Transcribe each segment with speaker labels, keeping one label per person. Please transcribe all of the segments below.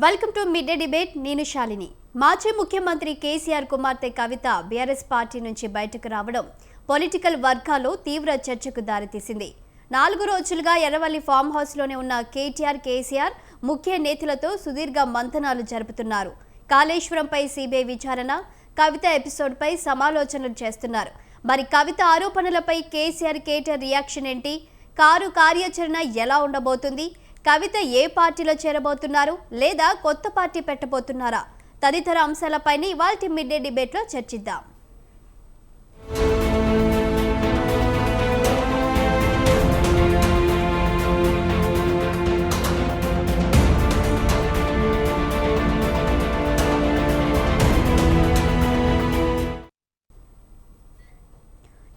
Speaker 1: Welcome to mid day debate. నేను శాలిని. మాజీ ముఖ్యమంత్రి కేసీఆర్ కుమార్తె కవిత బీఆర్ఎస్ పార్టీ నుంచి బయటకు రావడం పొలిటికల్ వర్గాల్లో తీవ్ర చర్చకు దారితీసింది. 4 రోజులుగా ఎర్రవల్లి ఫామ్ హౌస్లోనే ఉన్న కేసీఆర్ ముఖ్య నేతలతో సుదీర్ఘ మంతనాలు జరుపుతున్నారు. కాళేశ్వరంపై సిబిఐ విచారణ, కవిత ఎపిసోడ్పై సమాలోచనలు చేస్తున్నారు. మరి కవిత ఆరోపణలపై కేటీఆర్ రియాక్షన్ ఏంటి? కారు కార్యాచరణ ఎలా ఉండబోతుంది? కవిత ఏ పార్టీలో చేరబోతున్నారు లేదా కొత్త పార్టీ పెట్టబోతున్నారా? తదితర అంశాలపైన ఇవాల్టి మిడ్ డే డిబేట్లో చర్చిద్దాం.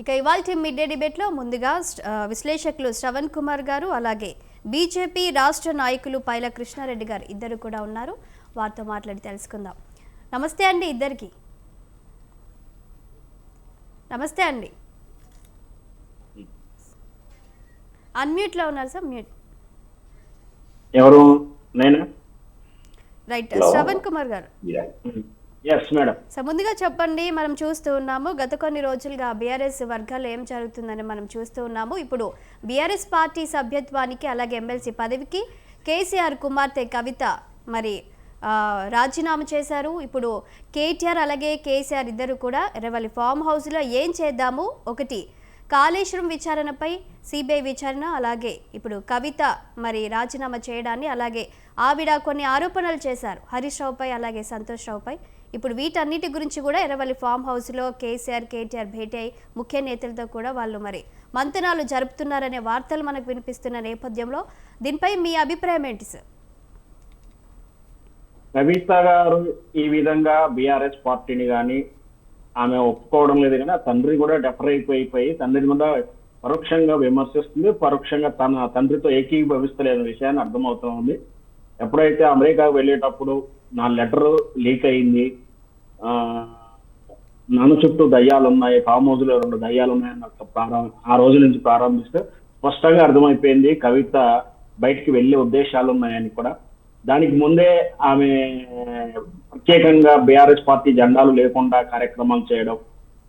Speaker 1: ఇక ఇవాల్టి మిడ్ డే డిబేట్లో ముందుగా విశ్లేషకులు శ్రవణ్ కుమార్ గారు, అలాగే బీజేపీ రాష్ట్ర నాయకులు పైల కృష్ణారెడ్డి గారు ఇద్దరు కూడా ఉన్నారు. వారితో మాట్లాడి తెలుసుకుందాం. నమస్తే అండి ఇద్దరికి. నమస్తే అండి. అన్మ్యూట్లో ఉన్నారు సార్. మ్యూట్.
Speaker 2: ఎవరు? నేను.
Speaker 1: రైట్. శ్రవణ్ కుమార్ గారు.
Speaker 2: సో
Speaker 1: ముందుగా చెప్పండి, మనం చూస్తూ ఉన్నాము గత కొన్ని రోజులుగా బీఆర్ఎస్ వర్గాల్లో ఏం జరుగుతుందని మనం చూస్తూ ఉన్నాము. ఇప్పుడు బీఆర్ఎస్ పార్టీ సభ్యత్వానికి అలాగే ఎమ్మెల్సీ పదవికి కేసీఆర్ కుమార్తె కవిత మరి రాజీనామా చేశారు. ఇప్పుడు కేటీఆర్ అలాగే కేసీఆర్ ఇద్దరు కూడా ఎర్రవల్లి ఫామ్ హౌస్లో ఏం చేద్దాము, ఒకటి కాళేశ్వరం విచారణపై సిబిఐ విచారణ, అలాగే ఇప్పుడు కవిత మరి రాజీనామా చేయడాన్ని, అలాగే ఆవిడ కొన్ని ఆరోపణలు చేశారు హరీష్ రావుపై అలాగే సంతోష్ రావుపై. ఇప్పుడు వీటన్నిటి గురించి కూడా ఎర్రవల్లి ఫామ్ హౌస్లో కేటీఆర్ భేటీ అయి ముఖ్య నేతలతో కూడా వాళ్ళు మరి మంతనాలు జరుపుతున్నారనే వార్తలు మనకు వినిపిస్తున్న నేపథ్యంలో దీనిపై మీ అభిప్రాయం ఏంటి సార్?
Speaker 2: కవిత గారు ఈ విధంగా బీఆర్ఎస్ పార్టీని కానీ ఆమె ఒప్పుకోవడం లేదు, కానీ ఆ తండ్రి కూడా డెఫర్ అయిపోయి తండ్రి కూడా పరోక్షంగా విమర్శిస్తుంది, పరోక్షంగా తన తండ్రితో ఏకీభవిస్తలేని విషయాన్ని అర్థమవుతా ఉంది. ఎప్పుడైతే అమెరికాకు వెళ్ళేటప్పుడు నా లెటర్ లీక్ అయింది, నన్ను చుట్టూ దయ్యాలు ఉన్నాయి, ఫామ్ హౌస్లో 2 దయ్యాలు ఉన్నాయని ఆ రోజు నుంచి ప్రారంభిస్తే స్పష్టంగా అర్థమైపోయింది కవిత బయటికి వెళ్ళే ఉద్దేశాలు ఉన్నాయని కూడా. దానికి ముందే ఆమె ప్రత్యేకంగా బీఆర్ఎస్ పార్టీ జెండాలు లేకుండా కార్యక్రమాలు చేయడం,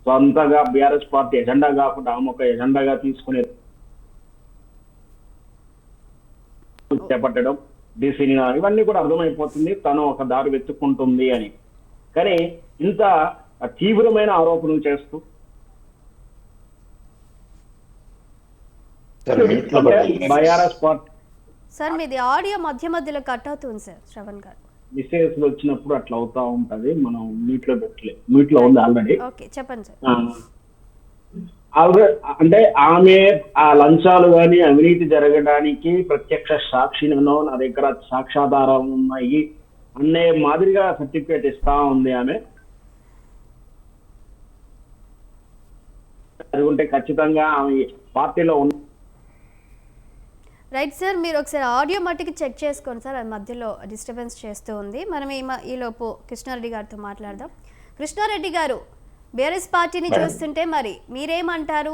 Speaker 2: సొంతగా బీఆర్ఎస్ పార్టీ ఎజెండా కాకుండా ఆమె ఒక ఎజెండాగా తీసుకునే చేపట్టడం, డీసీని ఇవన్నీ కూడా అర్థమైపోతుంది తను ఒక దారి వెతుక్కుంటుంది అని. కానీ ఇంత తీవ్రమైన ఆరోపణలు చేస్తూ బీఆర్ఎస్ పార్టీ
Speaker 1: సార్ మీది ఆడియో మధ్యలో కట్ అవుతుంది సార్. శ్రవణ్ గారు
Speaker 2: మెసేజ్లు వచ్చినప్పుడు అట్లా అవుతా ఉంటది, మనం మీట్లో పెట్టలేదు, మీట్లో ఉంది ఆల్రెడీ.
Speaker 1: ఓకే చెప్పండి సార్.
Speaker 2: అంటే ఆమె ఆ లంచాలు కానీ అవినీతి జరగడానికి ప్రత్యక్ష సాక్షినో నా దగ్గర సాక్ష్యాధారాలు ఉన్నాయి అనే మాదిరిగా సర్టిఫికేట్ ఇస్తా ఉంది ఆమె. అది ఉంటే ఖచ్చితంగా ఆమె పార్టీలో ఉన్న.
Speaker 1: రైట్ సార్, మీరు ఒకసారి ఆడియో మట్టికి చెక్ చేసుకోండి సార్, అది మధ్యలో డిస్టర్బెన్స్ చేస్తూ ఉంది. మనం ఈలోపు కృష్ణారెడ్డి గారితో మాట్లాడదాం. కృష్ణారెడ్డి గారు, బీఆర్ఎస్ పార్టీని చూస్తుంటే మరి మీరేమంటారు?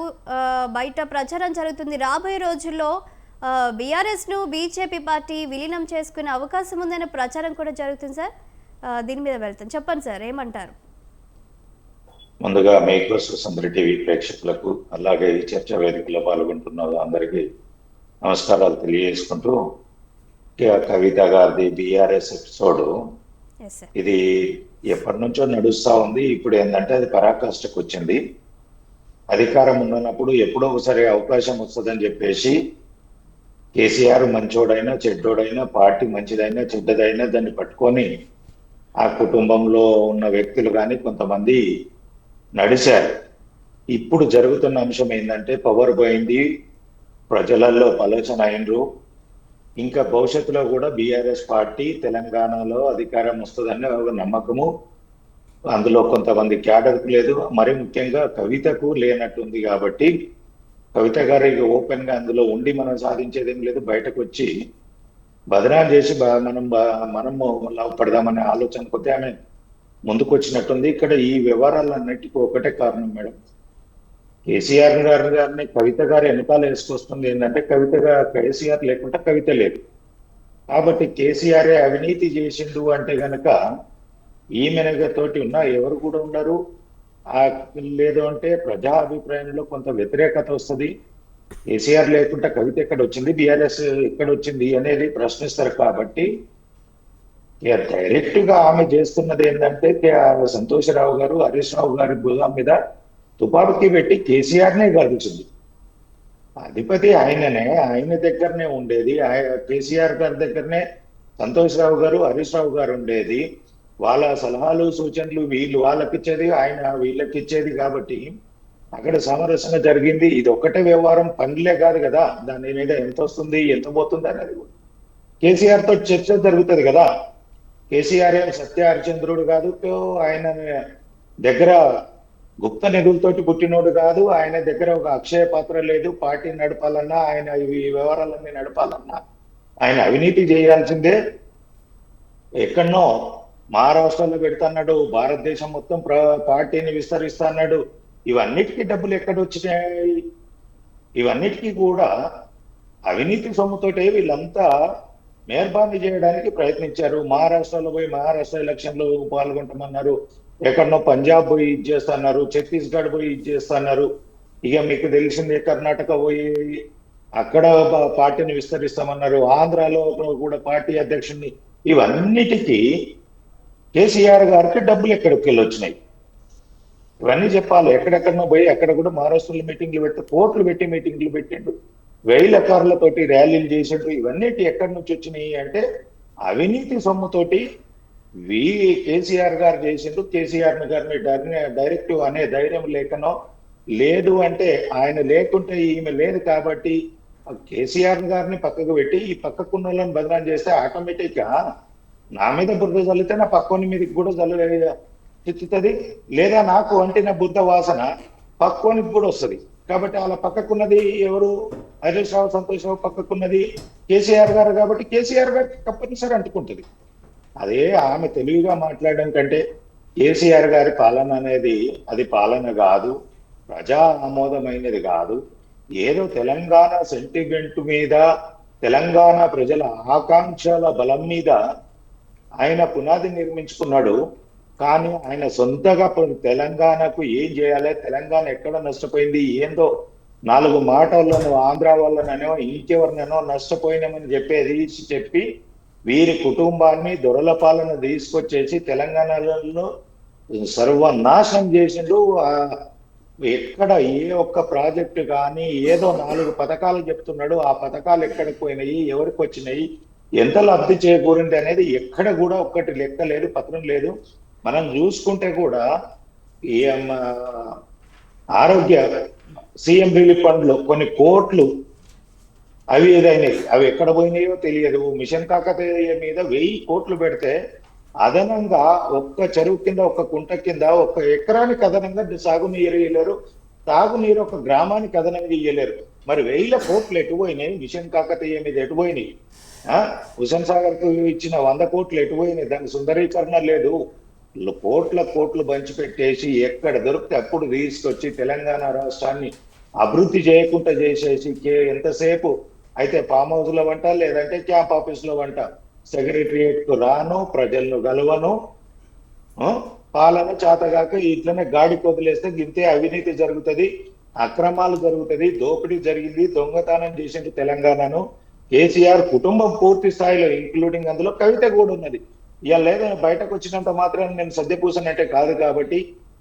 Speaker 1: బయట ప్రచారం జరుగుతుంది, రాబోయే రోజుల్లో బీఆర్ఎస్ను బీజేపీ పార్టీ విలీనం చేసుకునే అవకాశం ఉందనే ప్రచారం కూడా జరుగుతుంది సార్. దీని మీద వెళ్తాం, చెప్పండి సార్ ఏమంటారు?
Speaker 3: ముందుగా మేకోస్ సుందరి టీవీ ప్రేక్షకులకు అలాగే ఈ చర్చా వేదికలో పాల్గొంటున్న అందరికీ నమస్కారాలు తెలియజేసుకుంటూ, కవిత గారిది బీఆర్ఎస్ ఎపిసోడ్ ఇది ఎప్పటి నుంచో నడుస్తూ ఉంది. ఇప్పుడు ఏంటంటే అది పరాకాష్ఠకు వచ్చింది. అధికారం ఉన్నప్పుడు ఎప్పుడో ఒకసారి అవకాశం వస్తుందని చెప్పేసి కేసీఆర్ మంచోడైనా చెడ్డోడైనా, పార్టీ మంచిదైనా చెడ్డదైనా దాన్ని పట్టుకొని ఆ కుటుంబంలో ఉన్న వ్యక్తులు కానీ కొంతమంది నడిచారు. ఇప్పుడు జరుగుతున్న అంశం ఏంటంటే పవర్ పోయింది, ప్రజలలో ఆలోచన అయినరు. ఇంకా భవిష్యత్తులో కూడా బీఆర్ఎస్ పార్టీ తెలంగాణలో అధికారం వస్తుందని ఒక నమ్మకము అందులో కొంతమంది క్యాడర్కు లేదు, మరి ముఖ్యంగా కవితకు లేనట్టుంది. కాబట్టి కవిత గారు ఓపెన్ గా అందులో ఉండి మనం సాధించేది ఏం లేదు, బయటకు వచ్చి బదనాలు చేసి మనము లాభపడదామనే ఆలోచన కొద్ది ఆమె ముందుకు వచ్చినట్టుంది. ఇక్కడ ఈ వ్యవహారాలన్నిటికీ ఒకటే కారణం మేడం, కేసీఆర్ గారిని కవిత గారు వెనకాల వేసుకొస్తుంది ఏంటంటే కేసీఆర్ లేకుండా కవిత లేదు. కాబట్టి కేసీఆర్ అవినీతి చేసిండు అంటే గనక ఈమెనగతోటి ఉన్న ఎవరు కూడా ఉండరు. ఆ లేదు అంటే ప్రజా అభిప్రాయంలో కొంత వ్యతిరేకత వస్తుంది. కేసీఆర్ లేకుండా కవిత ఎక్కడ వచ్చింది, బీఆర్ఎస్ ఎక్కడ వచ్చింది అనేది ప్రశ్నిస్తారు. కాబట్టి డైరెక్ట్ గా ఆమె చేస్తున్నది ఏంటంటే సంతోషరావు గారు, హరీష్ రావు గారి భుజం మీద తుపాకీ పెట్టి కేసీఆర్నే గెలిచింది. అధిపతి ఆయననే, ఆయన దగ్గరనే ఉండేది. కేసీఆర్ గారి దగ్గరనే సంతోషరావు గారు, హరీష్ రావు గారు ఉండేది. వాళ్ళ సలహాలు సూచనలు వీళ్ళు వాళ్ళకిచ్చేది, ఆయన వీళ్ళకిచ్చేది. కాబట్టి అక్కడ సమరసంగా జరిగింది. ఇది ఒక్కటే వ్యవహారం, పనులే కాదు కదా, దాని మీద ఎంత వస్తుంది ఎంత పోతుంది అనేది కేసీఆర్ తో చర్చ జరుగుతుంది కదా. కేసీఆర్ ఏం సత్య హరిచంద్రుడు కాదు, ఆయన దగ్గర గుప్త నిధులతోటి పుట్టినోడు కాదు, ఆయన దగ్గర ఒక అక్షయ పాత్ర లేదు. పార్టీ నడపాలన్నా, ఆయన ఈ వ్యవహారాలన్నీ నడపాలన్నా ఆయన అవినీతి చేయాల్సిందే. ఎక్కడనో మహారాష్ట్రలో పెడతాన్నాడు, భారతదేశం మొత్తం పార్టీని విస్తరిస్తా అన్నాడు. ఇవన్నిటికీ డబ్బులు ఎక్కడ వచ్చినాయి? ఇవన్నిటికీ కూడా అవినీతి సొమ్ముతోటే వీళ్ళంతా మేర్బానీ చేయడానికి ప్రయత్నించారు. మహారాష్ట్రలో పోయి మహారాష్ట్ర ఎలక్షన్ లో పాల్గొంటామన్నారు, ఎక్కడనో పంజాబ్ పోయి ఇది చేస్తున్నారు, ఛత్తీస్గఢ్ పోయి ఇది చేస్తున్నారు. ఇక మీకు తెలిసిందే కర్ణాటక పోయి అక్కడ పార్టీని విస్తరిస్తామన్నారు, ఆంధ్రాలో కూడా పార్టీ అధ్యక్షుడిని. ఇవన్నిటికీ కేసీఆర్ గారికి డబ్బులు ఎక్కడికి వెళ్ళి వచ్చినాయి ఇవన్నీ చెప్పాలి. ఎక్కడెక్కడనో పోయి అక్కడ కూడా మహారాష్ట్రలో మీటింగ్లు పెట్టి, కోట్లు పెట్టి మీటింగ్లు పెట్టిండు, 1000 కార్లతోటి ర్యాలీలు చేసిండు. ఇవన్నీ ఎక్కడి నుంచి వచ్చినాయి అంటే అవినీతి సొమ్ముతోటి కేసీఆర్ గారు చేసిండు. కేసీఆర్ గారిని డైరెక్ట్ అనే ధైర్యం లేకనో, లేదు అంటే ఆయన లేకుంటే ఈమె లేదు కాబట్టి కేసీఆర్ గారిని పక్కకు పెట్టి ఈ పక్కకున్న వాళ్ళని బదనాం చేస్తే ఆటోమేటిక్ గా నా మీద బురద చల్లితే నా పక్కని మీదకి కూడా చిత్తుతుంది, లేదా నాకు అంటిన బుద్ధ వాసన పక్కోనికి కూడా వస్తుంది. కాబట్టి అలా పక్కకున్నది ఎవరు? హరీష్ రావు, సంతోష్ రావు పక్కకున్నది కేసీఆర్ గారు. కాబట్టి కేసీఆర్ గారికి తప్పనిసరి అంటుకుంటుంది. అదే ఆమె తెలివిగా మాట్లాడడం కంటే కేసీఆర్ గారి పాలన అనేది అది పాలన కాదు, ప్రజా ఆమోదమైనది కాదు. ఏదో తెలంగాణ సెంటిమెంట్ మీద, తెలంగాణ ప్రజల ఆకాంక్షల బలం మీద ఆయన పునాది నిర్మించుకున్నాడు. కానీ ఆయన సొంతగా తెలంగాణకు ఏం చేయాలి, తెలంగాణ ఎక్కడ నష్టపోయింది, ఏందో 4 మాటలను ఆంధ్ర వల్లనో ఇంకెవరినో నష్టపోయినామని చెప్పి వీరి కుటుంబాన్ని దొరల పాలన తీసుకొచ్చేసి తెలంగాణలో సర్వనాశనం చేసిండు. ఎక్కడ ఏ ఒక్క ప్రాజెక్టు కానీ ఏదో 4 పథకాలు చెప్తున్నాడు, ఆ పథకాలు ఎక్కడికి పోయినాయి, ఎవరికి వచ్చినాయి, ఎంత లబ్ధి చేకూరింది అనేది ఎక్కడ కూడా ఒక్కటి లెక్క లేదు, పత్రం లేదు. మనం చూసుకుంటే కూడా ఈ ఆరోగ్య సీఎం రిలీఫ్ ఫండ్ లో కొన్ని కోట్లు అవి ఏదైనాయి, అవి ఎక్కడ పోయినాయో తెలియదు. మిషన్ కాకతీయ మీద 1000 కోట్లు పెడితే అదనంగా ఒక్క చెరువు కింద, ఒక్క కుంట కింద, ఒక్క ఎకరానికి అదనంగా సాగునీరు ఇయ్యలేరు, తాగునీరు ఒక గ్రామానికి అదనంగా ఇయ్యలేరు. మరి 1000 కోట్లు ఎటు పోయినాయి? మిషన్ కాకతీయ మీద ఎటు పోయినాయి? హుసేన్ సాగర్ కు ఇచ్చిన 100 కోట్లు ఎటు పోయినాయి? దానికి సుందరీకరణ లేదు. కోట్లు పంచిపెట్టేసి ఎక్కడ దొరికితే అప్పుడు తీసుకొచ్చి తెలంగాణ రాష్ట్రాన్ని అభివృద్ధి చేయకుండా చేసేసి ఎంతసేపు అయితే ఫామ్ హౌస్ లో వంట, లేదంటే క్యాంప్ ఆఫీస్ లో వంట, సెక్రటరియట్ కు రాను, ప్రజలను గెలవను, పాలన చేతగాక ఇట్లనే గాడికి వదిలేస్తే గింతే అవినీతి జరుగుతుంది, అక్రమాలు జరుగుతుంది, దోపిడీ జరిగింది, దొంగతనం చేసింది తెలంగాణను. కేసీఆర్ కుటుంబం పూర్తి స్థాయిలో ఇంక్లూడింగ్ అందులో కవిత కూడా ఉన్నది. ఇవాళ లేదని బయటకు వచ్చినంత మాత్రం నేను సర్దిపూసనంటే కాదు. కాబట్టి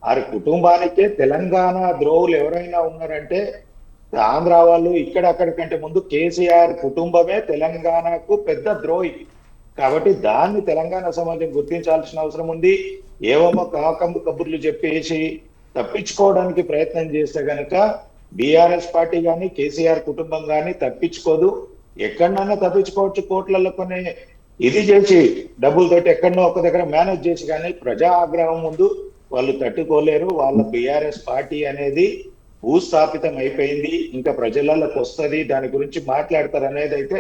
Speaker 3: ఆ కుటుంబానికే తెలంగాణ ద్రోహులు ఎవరైనా ఉన్నారంటే ఆంధ్ర వాళ్ళు. అక్కడి కంటే ముందు కేసీఆర్ కుటుంబమే తెలంగాణకు పెద్ద ద్రోహి. కాబట్టి దాన్ని తెలంగాణ సమాజం గుర్తించాల్సిన అవసరం ఉంది. ఏమో కాకమ్మ కబుర్లు చెప్పేసి తప్పించుకోవడానికి ప్రయత్నం చేస్తే గనక బీఆర్ఎస్ పార్టీ కానీ కేసీఆర్ కుటుంబం కానీ తప్పించుకోదు. ఎక్కడన్నా తప్పించుకోవచ్చు, కోట్లలో కొన్ని ఇది చేసి డబ్బులతోటి ఎక్కడనో ఒక దగ్గర మేనేజ్ చేసి, కానీ ప్రజా ఆగ్రహం ముందు వాళ్ళు తట్టుకోలేరు. వాళ్ళ బీఆర్ఎస్ పార్టీ అనేది భూస్థాపితం అయిపోయింది, ఇంకా ప్రజలకు వస్తుంది, దాని గురించి మాట్లాడతారు అనేది అయితే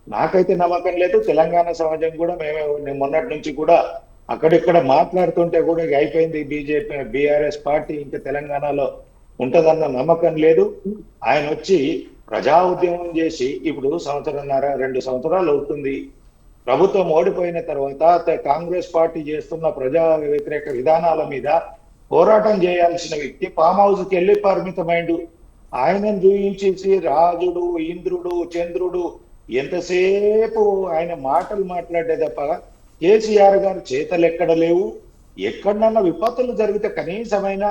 Speaker 3: నాకైతే నమ్మకం లేదు. తెలంగాణ సమాజం కూడా మేము మొన్నటి నుంచి కూడా అక్కడిక్కడ మాట్లాడుతుంటే కూడా ఇక అయిపోయింది బీజేపీ బీఆర్ఎస్ పార్టీ ఇంకా తెలంగాణలో ఉంటదన్న నమ్మకం లేదు. ఆయన వచ్చి ప్రజా ఉద్యమం చేసి ఇప్పుడు 1.5 2 సంవత్సరాలు అవుతుంది. ప్రభుత్వం ఓడిపోయిన తర్వాత కాంగ్రెస్ పార్టీ చేస్తున్న ప్రజా వ్యతిరేక విధానాల మీద పోరాటం చేయాల్సిన వ్యక్తి ఫామ్ హౌస్కి వెళ్ళి పరిమితమైండు. ఆయనను చూయించేసి రాజుడు, ఇంద్రుడు, చంద్రుడు ఎంతసేపు ఆయన మాటలు మాట్లాడే తప్ప కేసీఆర్ గారి చేతలు ఎక్కడ లేవు. ఎక్కడన్నా విపత్తులు జరిగితే కనీసమైన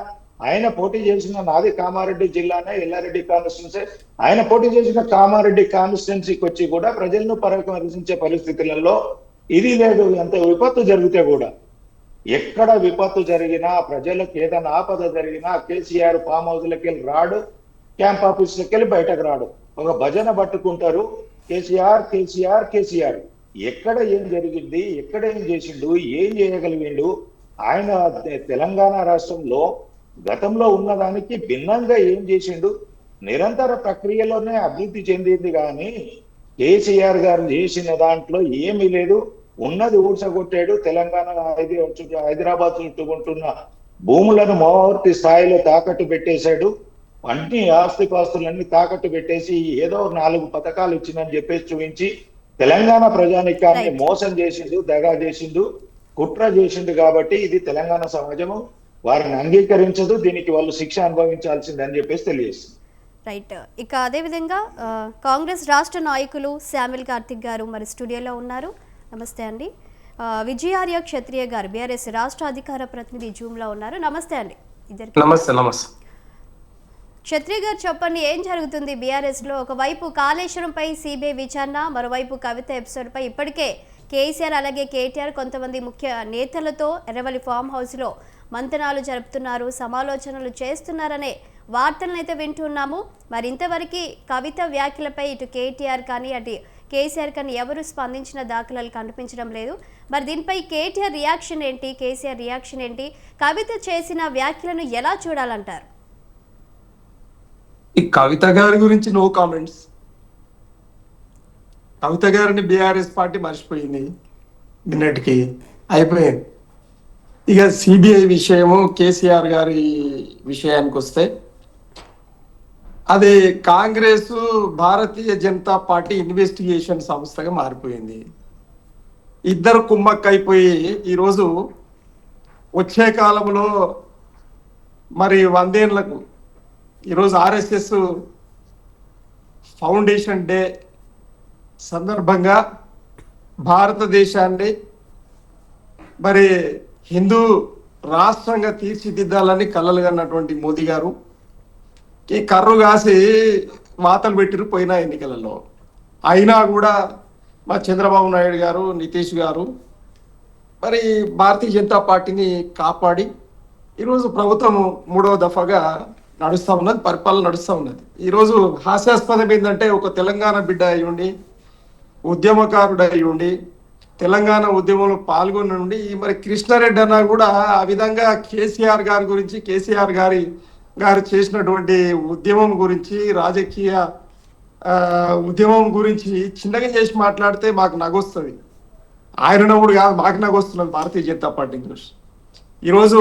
Speaker 3: ఆయన పోటీ చేసిన నాది కామారెడ్డి జిల్లానే, ఎల్లారెడ్డి కాన్స్టిట్యున్సీ, ఆయన పోటీ చేసిన కామారెడ్డి కాన్స్టిట్యున్సీకి వచ్చి కూడా ప్రజలను పరామర్శించే పరిస్థితులలో ఇది లేదు. ఎంత విపత్తు జరిగితే కూడా, ఎక్కడ విపత్తు జరిగినా, ప్రజలకు ఏదైనా ఆపద జరిగినా కేసీఆర్ ఫామ్ హౌస్లకి వెళ్ళి రాడు, క్యాంప్ ఆఫీసులకి వెళ్ళి బయటకు రాడు. ఒక భజన పట్టుకుంటారు, కేసీఆర్ కేసీఆర్ కేసీఆర్. ఎక్కడ ఏం జరిగింది, ఎక్కడ ఏం చేసిండు, ఏం చేయగలిగిండు, ఆయన తెలంగాణ రాష్ట్రంలో గతంలో ఉన్నదానికి భిన్నంగా ఏం చేసిండు, నిరంతర ప్రక్రియలోనే అభివృద్ధి చెందింది. కానీ కేసీఆర్ గారు చేసిన దాంట్లో ఏమీ లేదు. ఉన్నది ఊడ్చగొట్టాడు. తెలంగాణ హైదరాబాద్ చుట్టుకుంటున్న భూములను పూర్తి స్థాయిలో తాకట్టు పెట్టేశాడు. అన్ని ఆస్తిపాస్తులన్నీ తాకట్టు పెట్టేసి ఏదో 4 పథకాలు ఇచ్చిందని చెప్పేసి చూపించి తెలంగాణ ప్రజానికాన్ని మోసం చేసిండు, దగా చేసిండు, కుట్ర చేసిండు. కాబట్టి ఇది తెలంగాణ సమాజము వారిని అంగీకరించదు. దీనికి వాళ్ళు శిక్ష అనుభవించాల్సిందని చెప్పేసి తెలియజేస్తుంది.
Speaker 1: రైట్. ఇక అదేవిధంగా కాంగ్రెస్ రాష్ట్ర నాయకులు శామిల్ కార్తిక్ గారు మరి స్టూడియోలో ఉన్నారు. నమస్తే అండి. విజయార్య క్షత్రియ గారు బీఆర్ఎస్ రాష్ట్ర అధికార ప్రతినిధి జూమ్లో ఉన్నారు. నమస్తే అండి ఇద్దరికి.
Speaker 4: నమస్తే.
Speaker 1: క్షత్రియ గారు చెప్పండి, ఏం జరుగుతుంది బీఆర్ఎస్లో? ఒకవైపు కాళేశ్వరంపై సిబిఐ విచారణ, మరోవైపు కవిత ఎపిసోడ్పై ఇప్పటికే కేసీఆర్ అలాగే కేటీఆర్ కొంతమంది ముఖ్య నేతలతో ఎర్రవల్లి ఫామ్ హౌస్లో మంతనాలు జరుపుతున్నారు, సమాలోచనలు చేస్తున్నారనే వార్తలను అయితే వింటున్నాము. మరి ఇంతవరకు కవిత వ్యాఖ్యలపై ఇటు కేటీఆర్ కానీ అటు కేసీఆర్ కానీ ఎవరు స్పందించిన దాఖలాలు కనిపించడం లేదు. మరి దీనిపై కేటీఆర్ రియాక్షన్ ఏంటి, కేసీఆర్ రియాక్షన్ ఏంటి? కవిత చేసిన వ్యాఖ్యలను ఎలా చూడాలంటారు?
Speaker 4: ఈ కవిత గారి గురించి నో కామెంట్స్. కవిత గారిని బీఆర్ఎస్ పార్టీ మర్చిపోయింది, నిన్నటికి అయిపోయింది. ఇక సిబిఐ విషయము, కేసీఆర్ గారి విషయానికి వస్తే అది కాంగ్రెస్ భారతీయ జనతా పార్టీ ఇన్వెస్టిగేషన్ సంస్థగా మారిపోయింది. ఇద్దరు కుమ్మక్క అయిపోయి ఈరోజు వచ్చే కాలంలో మరి 100 ఏళ్లకు ఈరోజు ఆర్ఎస్ఎస్ ఫౌండేషన్ డే సందర్భంగా భారతదేశాన్ని మరి హిందూ రాష్ట్రంగా తీర్చిదిద్దాలని కలలు కన్నటువంటి మోదీ గారు ఈ కర్రు కాసి వాతలు పెట్టిరు పోయిన ఎన్నికలలో. అయినా కూడా మా చంద్రబాబు నాయుడు గారు, నితీష్ గారు మరి భారతీయ జనతా పార్టీని కాపాడి ఈరోజు ప్రభుత్వం 3వ దఫాగా నడుస్తూ ఉన్నది, పరిపాలన నడుస్తూ ఉన్నది. ఈరోజు హాస్యాస్పదం ఏంటంటే, ఒక తెలంగాణ బిడ్డ అయి ఉండి, ఉద్యమకారుడు అయి ఉండి, తెలంగాణ ఉద్యమంలో పాల్గొని ఉండి మరి కృష్ణారెడ్డి అన్న కూడా ఆ విధంగా కేసీఆర్ గారి గురించి, కేసీఆర్ గారు చేసినటువంటి ఉద్యమం గురించి, రాజకీయ ఉద్యమం గురించి చిన్నగా చేసి మాట్లాడితే మాకు నగొస్తుంది. ఆయన నవ్వుడు కాదు, మాకు నగొస్తున్నది భారతీయ జనతా పార్టీ గురించి. ఈరోజు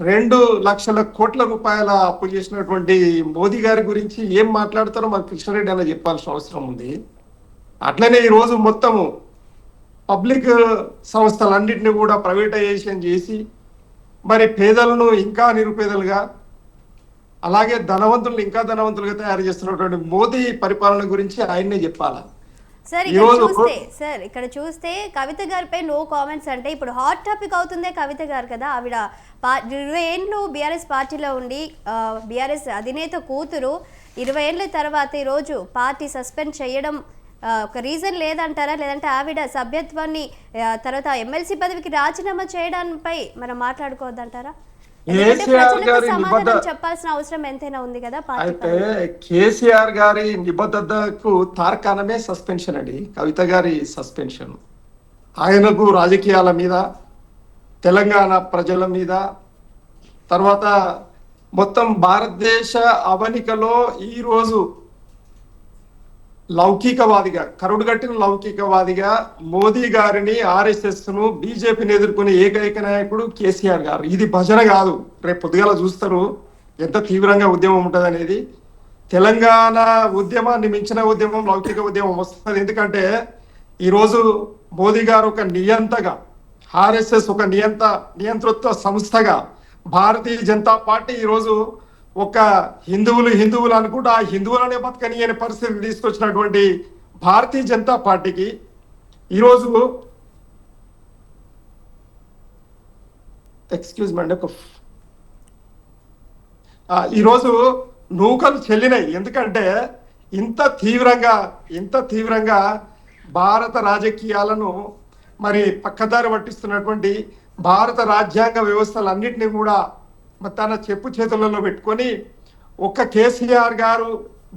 Speaker 4: 2 లక్షల కోట్ల రూపాయల అప్పు చేసినటువంటి మోదీ గారి గురించి ఏం మాట్లాడతారో మరి కృష్ణారెడ్డి అన్న చెప్పాల్సిన అవసరం ఉంది. అట్లనే ఈరోజు మొత్తము పబ్లిక్ సంస్థలన్నింటినీ కూడా ప్రైవేటైజేషన్ చేసి మరి పేదలను ఇంకా నిరుపేదలుగా, అలాగే ధనవంతులను ఇంకా ధనవంతులుగా తయారు చేస్తున్నటువంటి మోదీ పరిపాలన గురించి ఆయన్నే చెప్పాలా.
Speaker 1: ఇక్కడ చూస్తే కవిత గారిపై నో కామెంట్స్ అంటే ఇప్పుడు హాట్ టాపిక్ అవుతుందే కవిత గారు కదా. ఆవిడ 20 ఏళ్ళు బీఆర్ఎస్ పార్టీలో ఉండి బీఆర్ఎస్ అధినేత కూతురు 20 ఏళ్ళ తర్వాత ఈరోజు పార్టీ సస్పెండ్ చేయడం ఒక రీజన్ లేదంటారా? లేదంటే ఆవిడ సభ్యత్వాన్ని తర్వాత ఎమ్మెల్సీ పదవికి రాజీనామా చేయడంపై మనం మాట్లాడుకోవద్దంటారా? సమాధానం చెప్పాల్సిన అవసరం ఎంతైనా ఉంది కదా.
Speaker 4: అయితే కేసీఆర్ గారి నిబద్ధతకు తార్కాణమే సస్పెన్షన్ అండి, కవిత గారి సస్పెన్షన్. ఆయనకు రాజకీయాల మీద, తెలంగాణ ప్రజల మీద, తర్వాత మొత్తం భారతదేశ అవనికలో ఈరోజు లౌకికవాదిగా, కరుడుగట్టిన లౌకికవాదిగా మోదీ గారిని, ఆర్ఎస్ఎస్ ను, బీజేపీని ఎదుర్కొనే ఏకైక నాయకుడు కేసీఆర్ గారు. ఇది భజన కాదు, రేపు పొద్దుగాల చూస్తారు ఎంత తీవ్రంగా ఉద్యమం ఉంటుంది అనేది. తెలంగాణ ఉద్యమాన్ని మించిన ఉద్యమం, లౌకిక ఉద్యమం వస్తుంది. ఎందుకంటే ఈరోజు మోదీ గారు ఒక నియంతగా, ఆర్ఎస్ఎస్ ఒక నియంతృత్వ సంస్థగా, భారతీయ జనతా పార్టీ ఈరోజు ఒక హిందువులు అనుకుంటూ ఆ హిందువులనే బతకని పరిస్థితిని తీసుకొచ్చినటువంటి భారతీయ జనతా పార్టీకి ఈరోజు ఎక్స్క్యూజ్ మీ అండి ఈరోజు నూకలు చెల్లినాయి. ఎందుకంటే ఇంత తీవ్రంగా భారత రాజకీయాలను మరి పక్కదారి పట్టిస్తున్నటువంటి భారత రాజ్యాంగ వ్యవస్థలన్నింటినీ కూడా తన చెప్పు చేతులలో పెట్టుకొని ఒక్క కేసీఆర్ గారు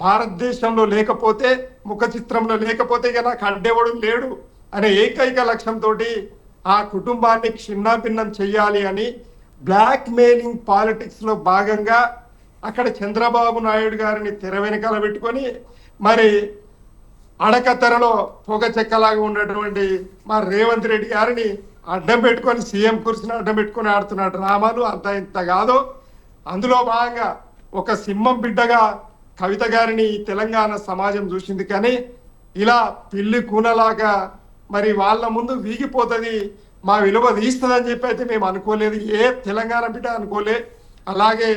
Speaker 4: భారతదేశంలో లేకపోతే, ముఖ చిత్రంలో లేకపోతే ఇక నాకు అడ్డేవాడు లేడు అనే ఏకైక లక్ష్యంతో ఆ కుటుంబాన్ని క్షిన్నాభిన్నం చెయ్యాలి అని బ్లాక్ మెయిలింగ్ పాలిటిక్స్ లో భాగంగా అక్కడ చంద్రబాబు నాయుడు గారిని తెర వెనకాల పెట్టుకొని మరి అడకత్తెరలో పొగ చెక్కలాగా ఉన్నటువంటి మా రేవంత్ రెడ్డి గారిని అడ్డం పెట్టుకొని సీఎం కుర్చీని అడ్డం పెట్టుకొని ఆడుతున్న డ్రామాలు అంత ఇంత కాదు. అందులో భాగంగా ఒక సింహం బిడ్డగా కవిత గారిని తెలంగాణ సమాజం చూసింది. కానీ ఇలా పిల్లి కూనలాగా మరి వాళ్ళ ముందు వీగిపోతుంది, మా విలువ తీస్తుందని చెప్పి అయితే మేము అనుకోలేదు. ఏ తెలంగాణ బిడ్డ అనుకోలే. అలాగే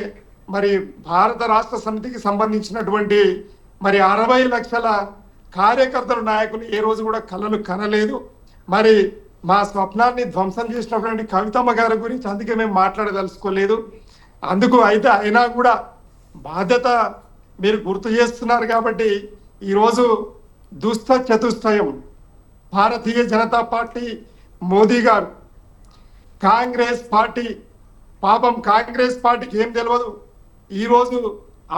Speaker 4: మరి భారత రాష్ట్ర సమితికి సంబంధించినటువంటి మరి 60 లక్షల కార్యకర్తల నాయకులు ఏ రోజు కూడా కలలు కనలేదు. మరి మా స్వప్నాన్ని ధ్వంసం చేసినటువంటి కవితమ్మ గారి గురించి అందుకే మేము మాట్లాడదలుచుకోలేదు. అందుకు అయితే అయినా కూడా బాధ్యత మీరు గుర్తు చేస్తున్నారు కాబట్టి ఈరోజు దుష్ట చతుష్టయం భారతీయ జనతా పార్టీ, మోదీ గారు, కాంగ్రెస్ పార్టీ, పాపం కాంగ్రెస్ పార్టీకి ఏం తెలియదు. ఈరోజు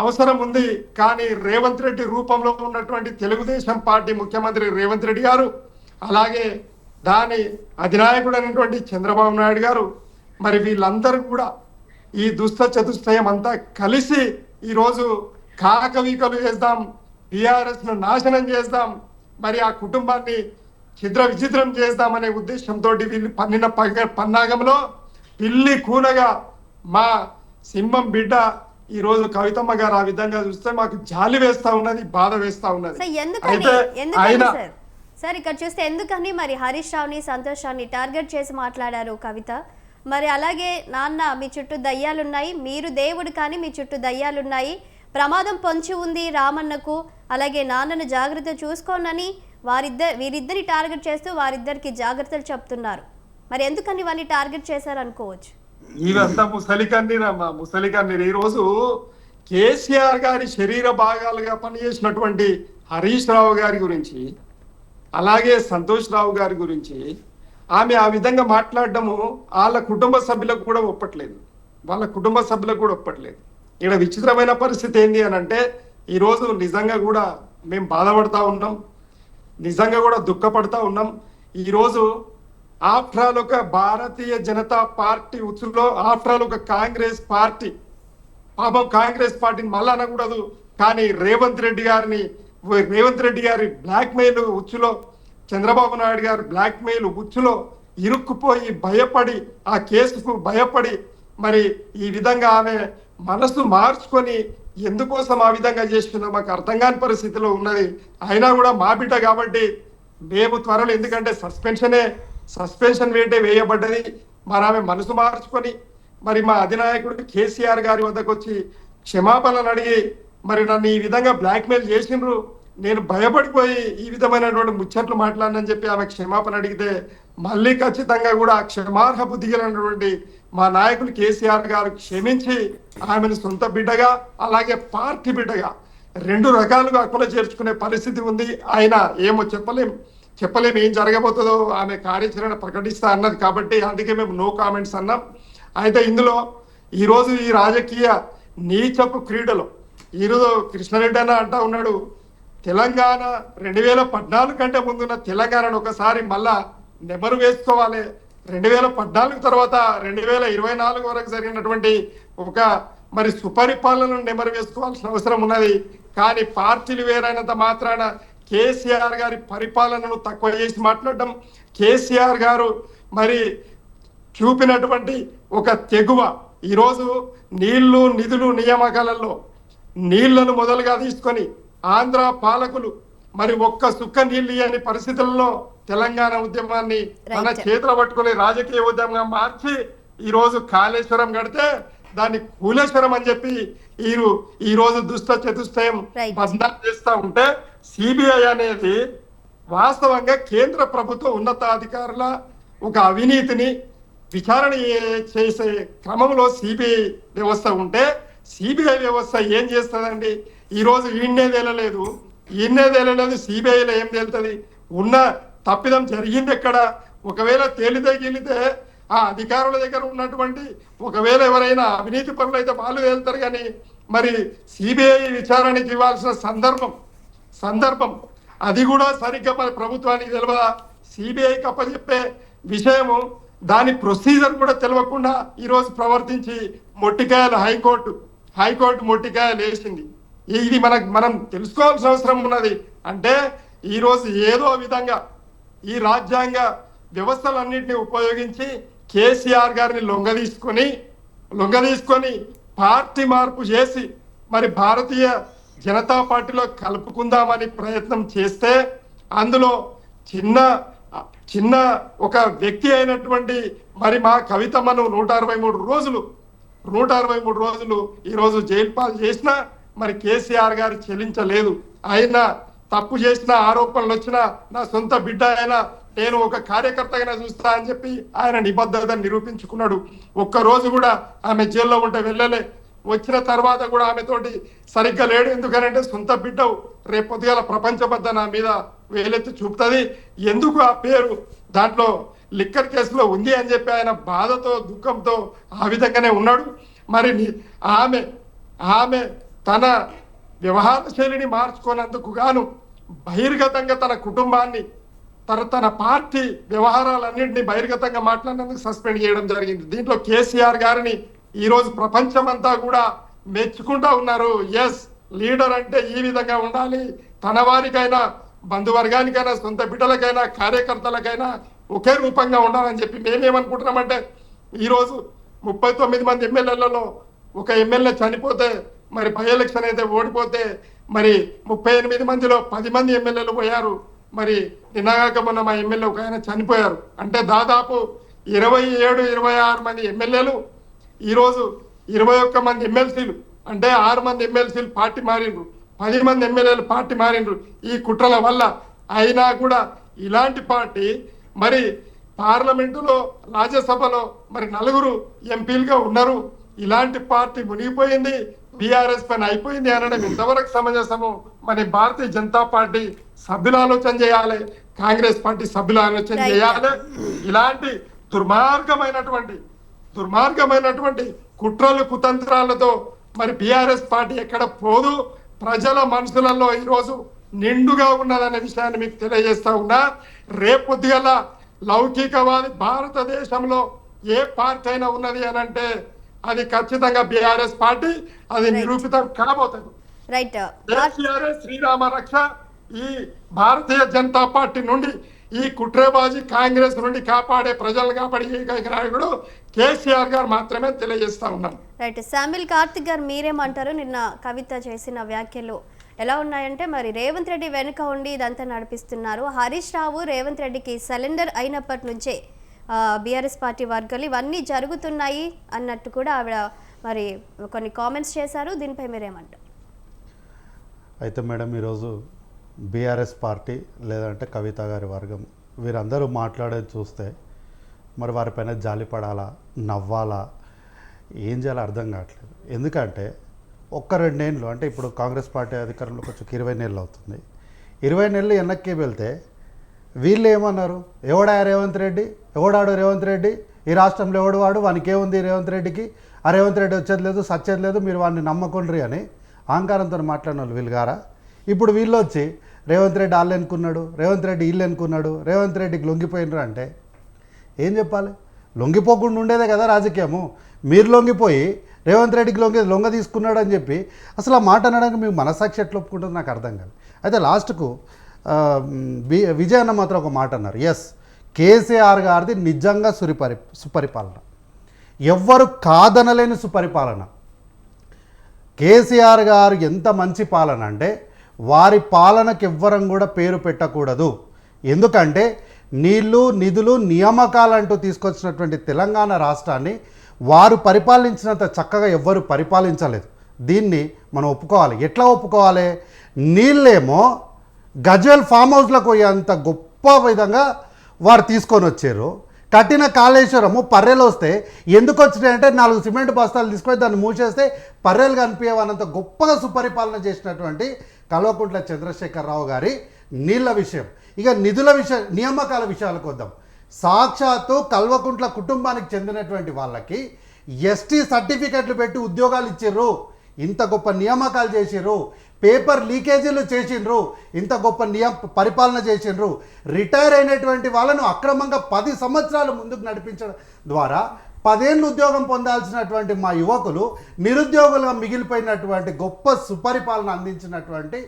Speaker 4: అవసరం ఉంది కానీ రేవంత్ రెడ్డి రూపంలో ఉన్నటువంటి తెలుగుదేశం పార్టీ ముఖ్యమంత్రి రేవంత్ రెడ్డి గారు, అలాగే దాని అధినాయకుడు అయినటువంటి చంద్రబాబు నాయుడు గారు, మరి వీళ్ళందరూ కూడా ఈ దుష్ట చతుష్టయం అంతా కలిసి ఈరోజు కాకవీకలు చేద్దాం, బీఆర్ఎస్ ను నాశనం చేద్దాం, మరి ఆ కుటుంబాన్ని ఛిద్ర విచిత్రం చేద్దామనే ఉద్దేశంతో వీళ్ళు పన్నిన పన్నాగంలో పిల్లి కూనగా మా సింహం బిడ్డ ఈరోజు కవితమ్మ గారు ఆ విధంగా చూస్తే మాకు జాలి వేస్తా ఉన్నది, బాధ వేస్తా ఉన్నది. అయితే ఆయన
Speaker 1: సార్ ఇక్కడ చూస్తే ఎందుకని మరి హరీష్ రావుని, సంతోష్ రావుని టార్గెట్ చేసి మాట్లాడారు కవిత? మరి అలాగే నాన్న మీ చుట్టూ దయ్యాలున్నాయి, మీరు దేవుడు కానీ మీ చుట్టూ దయ్యాలున్నాయి, ప్రమాదం పొంచి ఉంది రామన్నకు, అలాగే నాన్నను జాగ్రత్త చూసుకోనని వీరిద్దరి టార్గెట్ చేస్తూ వారిద్దరికి జాగ్రత్తలు చెప్తున్నారు. మరి ఎందుకని వాళ్ళని టార్గెట్ చేశారు అనుకోవచ్చు.
Speaker 4: ఇవంతా ముసలికన్నీరు. ఈరోజు కేసీఆర్ గారి శరీర భాగాలుగా పనిచేసినటువంటి హరీష్ రావు గారి గురించి, అలాగే సంతోష్ రావు గారి గురించి ఆమె ఆ విధంగా మాట్లాడడము వాళ్ళ కుటుంబ సభ్యులకు కూడా ఒప్పట్లేదు. ఇక్కడ విచిత్రమైన పరిస్థితి ఏంటి అని అంటే ఈరోజు నిజంగా కూడా మేము బాధపడతా ఉన్నాం, నిజంగా కూడా దుఃఖపడతా ఉన్నాం. ఈరోజు ఆఫ్టర్ ఆల్ ఒక భారతీయ జనతా పార్టీ ఉచ్చులో, ఆఫ్టర్ ఆల్ ఒక కాంగ్రెస్ పార్టీ, పాపం కాంగ్రెస్ పార్టీని మళ్ళీ అనకూడదు కానీ రేవంత్ రెడ్డి గారి బ్లాక్ మెయిల్ ఉచ్చులో, చంద్రబాబు నాయుడు గారు బ్లాక్ మెయిల్ ఉచ్చులో ఇరుక్కుపోయి భయపడి, ఆ కేసుకు భయపడి మరి ఈ విధంగా ఆమె మనసు మార్చుకొని ఎందుకోసం ఆ విధంగా చేస్తుందో మాకు అర్థం కాని పరిస్థితిలో ఉన్నది. అయినా కూడా మా బిడ్డ కాబట్టి మేము త్వరలో, ఎందుకంటే సస్పెన్షన్ వేటే వేయబడ్డది, మరి ఆమె మనసు మార్చుకొని మరి మా అధినాయకుడు కేసీఆర్ గారి వద్దకు వచ్చి క్షమాపణలు అడిగి మరి నన్ను ఈ విధంగా బ్లాక్మెయిల్ చేసిండ్రు, నేను భయపడిపోయి ఈ విధమైనటువంటి ముచ్చట్లు మాట్లాడనని చెప్పి ఆమె క్షమాపణ అడిగితే మళ్ళీ ఖచ్చితంగా కూడా క్షమార్హ బుద్ధి కలిగినటువంటి మా నాయకులు కేసీఆర్ గారు క్షమించి ఆమెను సొంత బిడ్డగా అలాగే పార్టీ బిడ్డగా 2 రకాలుగా అక్కున చేర్చుకునే పరిస్థితి ఉంది. ఆయన ఏమో చెప్పలేం ఏం జరగబోతుందో, ఆమె కార్యాచరణ ప్రకటిస్తా అన్నది కాబట్టి అందుకే మేము నో కామెంట్స్ అన్నాం. అయితే ఇందులో ఈరోజు ఈ రాజకీయ నీచపు క్రీడలో ఈరోజు కృష్ణారెడ్డి అన్న అంటా ఉన్నాడు, తెలంగాణ 2014 కంటే ముందున్న తెలంగాణను ఒకసారి మళ్ళా నెమరు వేసుకోవాలి, 2014 తర్వాత 2024 వరకు జరిగినటువంటి ఒక మరి సుపరిపాలనను నెమరు వేసుకోవాల్సిన అవసరం ఉన్నది. కానీ పార్టీలు వేరైనంత మాత్రాన కేసీఆర్ గారి పరిపాలనను తక్కువ చేసి మాట్లాడడం, కేసీఆర్ గారు మరి చూపినటువంటి ఒక తెగువ, ఈరోజు నీళ్లు నిధులు నియామకాలలో నీళ్లను మొదలుగా తీసుకొని ఆంధ్ర పాలకులు మరి ఒక్క సుక్క నీళ్ళు ఇయ్యని పరిస్థితుల్లో తెలంగాణ ఉద్యమాన్ని తన చేతులు పట్టుకుని రాజకీయ ఉద్యమంగా మార్చి ఈ రోజు కాళేశ్వరం కడితే దాన్ని కూలేశ్వరం అని చెప్పి ఈ రోజు దుష్ట చతుష్టయం బదనాం చేస్తా ఉంటే సిబిఐ అనేది వాస్తవంగా కేంద్ర ప్రభుత్వ ఉన్నతాధికారుల ఒక అవినీతిని విచారణ చేసే క్రమంలో సిబిఐ వ్యవస్థ ఉంటే సిబిఐ వ్యవస్థ ఏం చేస్తుందండి? ఈ రోజు ఈయనేదేలలేదు సిబిఐలో ఏం తేలుతుంది? ఉన్న తప్పిదం జరిగింది ఎక్కడ? ఒకవేళ తేలితే ఆ అధికారుల దగ్గర ఉన్నటువంటి ఒకవేళ ఎవరైనా అవినీతి పనులు అయితే వాళ్ళు వెళ్తారు, కానీ మరి సిబిఐ విచారణకి ఇవ్వాల్సిన సందర్భం అది కూడా సరిగ్గా మరి ప్రభుత్వానికి తెలియదా? సిబిఐకి అప్పచెప్పే విషయము దాని ప్రొసీజర్ కూడా తెలియకుండా ఈరోజు ప్రవర్తించి మొట్టికాయలు హైకోర్టు మొట్టికాయలు వేసింది. ఇది మనం తెలుసుకోవాల్సిన అవసరం ఉన్నది. అంటే ఈరోజు ఏదో విధంగా ఈ రాజ్యాంగ వ్యవస్థలన్నింటినీ ఉపయోగించి కేసీఆర్ గారిని లొంగదీసుకొని పార్టీ మార్పు చేసి మరి భారతీయ జనతా పార్టీలో కలుపుకుందామని ప్రయత్నం చేస్తే అందులో చిన్న ఒక వ్యక్తి అయినటువంటి మరి మా కవితమ్మను 163 రోజులు ఈరోజు జైలు పాలు చేసినా మరి కేసీఆర్ గారు చెల్లించలేదు. ఆయన తప్పు చేసిన ఆరోపణలు వచ్చినా నా సొంత బిడ్డ అయినా నేను ఒక కార్యకర్తగా చూస్తా అని చెప్పి ఆయన నిబద్ధత నిరూపించుకున్నాడు. ఒక్కరోజు కూడా ఆమె జైల్లో ఉంటే వెళ్ళలే. వచ్చిన తర్వాత కూడా ఆమెతోటి సరిగ్గా లేడు. ఎందుకనంటే సొంత బిడ్డ రేపు పొద్దుగాల ప్రపంచమంతా నా మీద వేలెత్తి చూపుతుంది, ఎందుకు ఆ పేరు దాంట్లో లిక్కర్ కేసులో ఉంది అని చెప్పి ఆయన బాధతో దుఃఖంతో ఆ విధంగానే ఉన్నాడు. మరి ఆమె తన వ్యవహార శైలిని మార్చుకున్నందుకు గాను బహిర్గతంగా తన కుటుంబాన్ని తన పార్టీ వ్యవహారాలన్నింటినీ బహిర్గతంగా మాట్లాడినందుకు సస్పెండ్ చేయడం జరిగింది. దీంట్లో కేసీఆర్ గారిని ఈరోజు ప్రపంచమంతా కూడా మెచ్చుకుంటా ఉన్నారు. ఎస్, లీడర్ అంటే ఈ విధంగా ఉండాలి, తన వారికైనా బంధువర్గానికైనా సొంత బిడ్డలకైనా కార్యకర్తలకైనా ఒకే రూపంగా ఉండాలని చెప్పి మేమేమనుకుంటున్నామంటే ఈరోజు 39 మంది ఎమ్మెల్యేలలో ఒక ఎమ్మెల్యే చనిపోతే మరి బై ఎలక్షన్ అయితే ఓడిపోతే మరి 38 మందిలో 10 మంది ఎమ్మెల్యేలు పోయారు. మరి నిన్నగాక మొన్న మా ఎమ్మెల్యే ఒక ఆయన చనిపోయారు. అంటే దాదాపు 27-26 మంది ఎమ్మెల్యేలు ఈరోజు 21 మంది ఎమ్మెల్సీలు, అంటే 6 మంది ఎమ్మెల్సీలు పార్టీ మారిండ్రు, 10 మంది ఎమ్మెల్యేలు పార్టీ మారిండ్రు ఈ కుట్రల వల్ల. అయినా కూడా ఇలాంటి పార్టీ మరి పార్లమెంటులో రాజ్యసభలో మరి 4 ఎంపీలుగా ఉన్నారు. ఇలాంటి పార్టీ మునిగిపోయింది, బీఆర్ఎస్ పని అయిపోయింది అనడం ఇంతవరకు సమంజసము? మరి భారతీయ జనతా పార్టీ సభ్యులు ఆలోచన చేయాలి, కాంగ్రెస్ పార్టీ సభ్యులు ఆలోచన చేయాలి. ఇలాంటి దుర్మార్గమైనటువంటి కుట్రలు కుతంత్రాలతో మరి బీఆర్ఎస్ పార్టీ ఎక్కడ పోదు. ప్రజల మనసులలో ఈరోజు నిండుగా ఉన్నదనే విషయాన్ని మీకు తెలియజేస్తా ఉన్నా. రేపొద్దుగల లౌకికవాది భారతదేశంలో ఏ పార్టీ అయినా ఉన్నది అని అంటే అది ఖచ్చితంగా బీఆర్ఎస్ పార్టీ, అది నిరూపితం కాబోతుంది. కేసీఆర్ శ్రీరామ రక్ష ఈ భారతీయ జనతా పార్టీ నుండి, ఈ కుట్రబాజీ కాంగ్రెస్ నుండి కాపాడే ప్రజలను కాపాడే ఏకైక నాయకుడు కేసీఆర్ గారు మాత్రమే తెలియజేస్తా ఉన్నాం.
Speaker 1: రైట్. శామ్యుల్ కార్తిక్ గారు మీరేమంటారు? నిన్న కవిత చేసిన వ్యాఖ్యలు ఎలా ఉన్నాయంటే మరి రేవంత్ రెడ్డి వెనుక ఉండి ఇదంతా నడిపిస్తున్నారు, హరీష్ రావు రేవంత్ రెడ్డికి సరెండర్ అయినప్పటి నుంచే బీఆర్ఎస్ పార్టీ వర్గాలు ఇవన్నీ జరుగుతున్నాయి అన్నట్టు కూడా ఆవిడ మరి కొన్ని కామెంట్స్ చేశారు. దీనిపై మీరేమంటారు?
Speaker 5: అయితే మేడం, ఈరోజు బీఆర్ఎస్ పార్టీ లేదంటే కవిత గారి వర్గం వీరందరూ మాట్లాడేది చూస్తే మరి వారిపైన జాలిపడాలా, నవ్వాలా, ఏం చేయాలో అర్థం కావట్లేదు. ఎందుకంటే 1-2 ఏళ్ళు, అంటే ఇప్పుడు కాంగ్రెస్ పార్టీ అధికారంలోకి వచ్చి 20 నెలలు అవుతుంది. 20 నెలలు వెనక్కి వెళ్తే వీళ్ళు ఏమన్నారు? ఎవడాడు రేవంత్ రెడ్డి, ఈ రాష్ట్రంలో ఎవడు వాడు, వానికేముంది రేవంత్ రెడ్డికి, ఆ రేవంత్ రెడ్డి వచ్చేది లేదు సచ్చేది లేదు, మీరు వాడిని నమ్మకుండ్రి అని అహంకారంతో మాట్లాడిన వాళ్ళు వీళ్ళు గారా? ఇప్పుడు వీళ్ళు వచ్చి రేవంత్ రెడ్డి వాళ్ళు ఎన్నుకున్నాడు, రేవంత్ రెడ్డి వీళ్ళు ఎన్నుకున్నాడు, రేవంత్ రెడ్డికి లొంగిపోయినరు అంటే ఏం చెప్పాలి? లొంగిపోకుండా ఉండేదే కదా రాజకీయము. మీరు లొంగిపోయి రేవంత్ రెడ్డికి లొంగ తీసుకున్నాడు అని చెప్పి అసలు ఆ మాట అనడానికి మీకు మనసాక్షి ఎట్లా ఒప్పుకుంటుందో నాకు అర్థం కాదు. అయితే లాస్ట్కు విజయ్ అన్న మాత్రం ఒక మాట అన్నారు. ఎస్, కేసీఆర్ గారిది నిజంగా సుపరిపాలన, ఎవ్వరు కాదనలేని సుపరిపాలన. కేసీఆర్ గారు ఎంత మంచి పాలన అంటే వారి పాలనకు ఎవ్వరం కూడా పేరు పెట్టకూడదు. ఎందుకంటే నీళ్లు నిధులు నియామకాలంటూ తీసుకొచ్చినటువంటి తెలంగాణ రాష్ట్రాన్ని వారు పరిపాలించినంత చక్కగా ఎవ్వరు పరిపాలించలేదు. దీన్ని మనం ఒప్పుకోవాలి. ఎట్లా ఒప్పుకోవాలి? నీళ్ళేమో గజ్వెల్ ఫామ్ హౌస్లకు పోయేంత గొప్ప విధంగా వారు తీసుకొని వచ్చారు. కట్టిన కాళేశ్వరము పర్రెలు వస్తే ఎందుకు వచ్చినాయంటే 4 సిమెంట్ బస్తాలు తీసుకొని దాన్ని మూసేస్తే పర్రెలు కనిపించవన్నంత గొప్పగా సుపరిపాలన చేసినటువంటి కల్వకుంట్ల చంద్రశేఖరరావు గారి నీళ్ళ విషయం. ఇక నిధుల విషయం, నియామకాల విషయాలకు వద్దాం. సాక్షాత్తు కల్వకుంట్ల కుటుంబానికి చెందినటువంటి వాళ్ళకి ఎస్టీ సర్టిఫికెట్లు పెట్టి ఉద్యోగాలు ఇచ్చిర్రు, ఇంత గొప్ప నియామకాలు చేసిర్రు, పేపర్ లీకేజీలు చేసిండ్రు, ఇంత గొప్ప పరిపాలన చేసిండ్రు. రిటైర్ అయినటువంటి వాళ్ళను అక్రమంగా 10 సంవత్సరాలు ముందుకు నడిపించడం ద్వారా 10 ఏళ్ళు ఉద్యోగం పొందాల్సినటువంటి మా యువకులు నిరుద్యోగులుగా మిగిలిపోయినటువంటి గొప్ప సుపరిపాలన అందించినటువంటి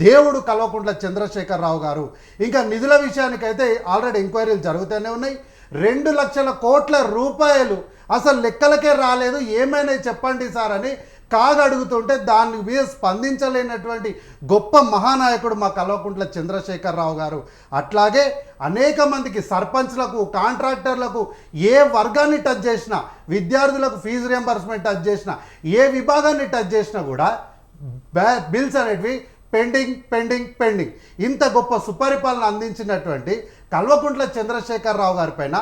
Speaker 5: దేవుడు కల్వకుంట్ల చంద్రశేఖరరావు గారు. ఇంకా నిధుల విషయానికైతే ఆల్రెడీ ఎంక్వైరీలు జరుగుతూనే ఉన్నాయి. 2 లక్షల కోట్ల రూపాయలు అసలు లెక్కలకే రాలేదు, ఏమైనా చెప్పండి సార్ అని కాగడుగుతుంటే దాని మీద స్పందించలేనటువంటి గొప్ప మహానాయకుడు మా కల్వకుంట్ల చంద్రశేఖరరావు గారు. అట్లాగే అనేక మందికి సర్పంచ్లకు, కాంట్రాక్టర్లకు ఏ వర్గాన్ని టచ్ చేసినా, విద్యార్థులకు ఫీజు రియంబర్స్మెంట్ టచ్ చేసినా, ఏ విభాగాన్ని టచ్ చేసినా కూడా బిల్స్ అనేటివి పెండింగ్. ఇంత గొప్ప సుపరిపాలన అందించినటువంటి కల్వకుంట్ల చంద్రశేఖరరావు గారి పైన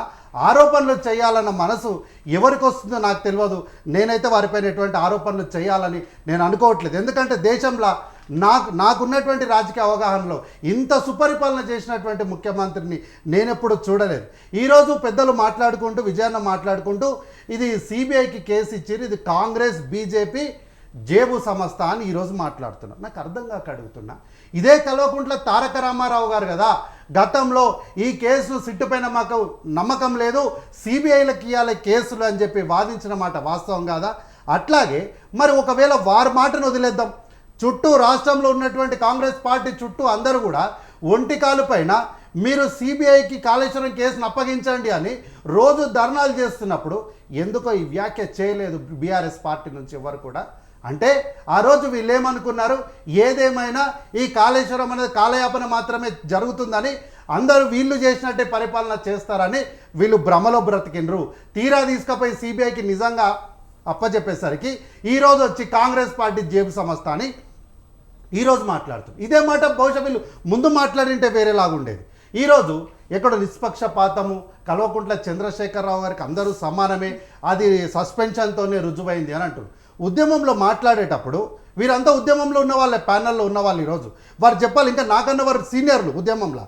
Speaker 5: ఆరోపణలు చేయాలన్న మనసు ఎవరికి వస్తుందో నాకు తెలియదు. నేనైతే వారిపైన ఎటువంటి ఆరోపణలు చేయాలని నేను అనుకోవట్లేదు. ఎందుకంటే దేశంలో నాకున్నటువంటి రాజకీయ అవగాహనలో ఇంత సుపరిపాలన చేసినటువంటి ముఖ్యమంత్రిని నేనెప్పుడు చూడలేదు. ఈరోజు పెద్దలు మాట్లాడుకుంటూ, విజయన్న మాట్లాడుకుంటూ ఇది సిబిఐకి కేసు ఇచ్చారు, ఇది కాంగ్రెస్ బీజేపీ జేబు సంస్థ అని ఈరోజు మాట్లాడుతున్నా. నాకు అర్థం కాక అడుగుతున్నా, ఇదే కల్వకుంట్ల తారక రామారావు గారు కదా గతంలో ఈ కేసులు సిట్టుపైన మాకు నమ్మకం లేదు, సిబిఐలకు ఇవ్వాలి కేసులు అని చెప్పి వాదించిన మాట వాస్తవం కాదా? అట్లాగే మరి ఒకవేళ వారి మాటను వదిలేద్దాం, చుట్టూ రాష్ట్రంలో ఉన్నటువంటి కాంగ్రెస్ పార్టీ చుట్టూ అందరూ కూడా ఒంటికాలు పైన మీరు సిబిఐకి కాళేశ్వరం కేసును అప్పగించండి అని రోజు ధర్నాలు చేస్తున్నప్పుడు ఎందుకో ఈ వ్యాఖ్య చేయలేదు బీఆర్ఎస్ పార్టీ నుంచి ఎవరు కూడా. అంటే ఆ రోజు వీళ్ళు ఏమనుకున్నారు, ఏదేమైనా ఈ కాళేశ్వరం అనేది కాలయాపన మాత్రమే జరుగుతుందని, అందరూ వీళ్ళు చేసినట్టే పరిపాలన చేస్తారని వీళ్ళు భ్రమలో బ్రతికినరు. తీరా తీసుకుపోయి సిబిఐకి నిజంగా అప్పచెప్పేసరికి ఈరోజు వచ్చి కాంగ్రెస్ పార్టీ జేబు సంస్థ అని ఈరోజు మాట్లాడుతుంది. ఇదే మాట బహుశా వీళ్ళు ముందు మాట్లాడింటే వేరేలాగుండేది. ఈరోజు ఎక్కడ నిష్పక్షపాతము, కల్వకుంట్ల చంద్రశేఖరరావు గారికి అందరూ సమానమే, అది సస్పెన్షన్తోనే రుజువైంది అని అంటారు. ఉద్యమంలో మాట్లాడేటప్పుడు వీరంతా ఉద్యమంలో ఉన్న వాళ్ళే, ప్యానల్లో ఉన్న వాళ్ళు. ఈరోజు వారు చెప్పాలి, ఇంకా నాకన్నా వారు సీనియర్లు ఉద్యమంలో.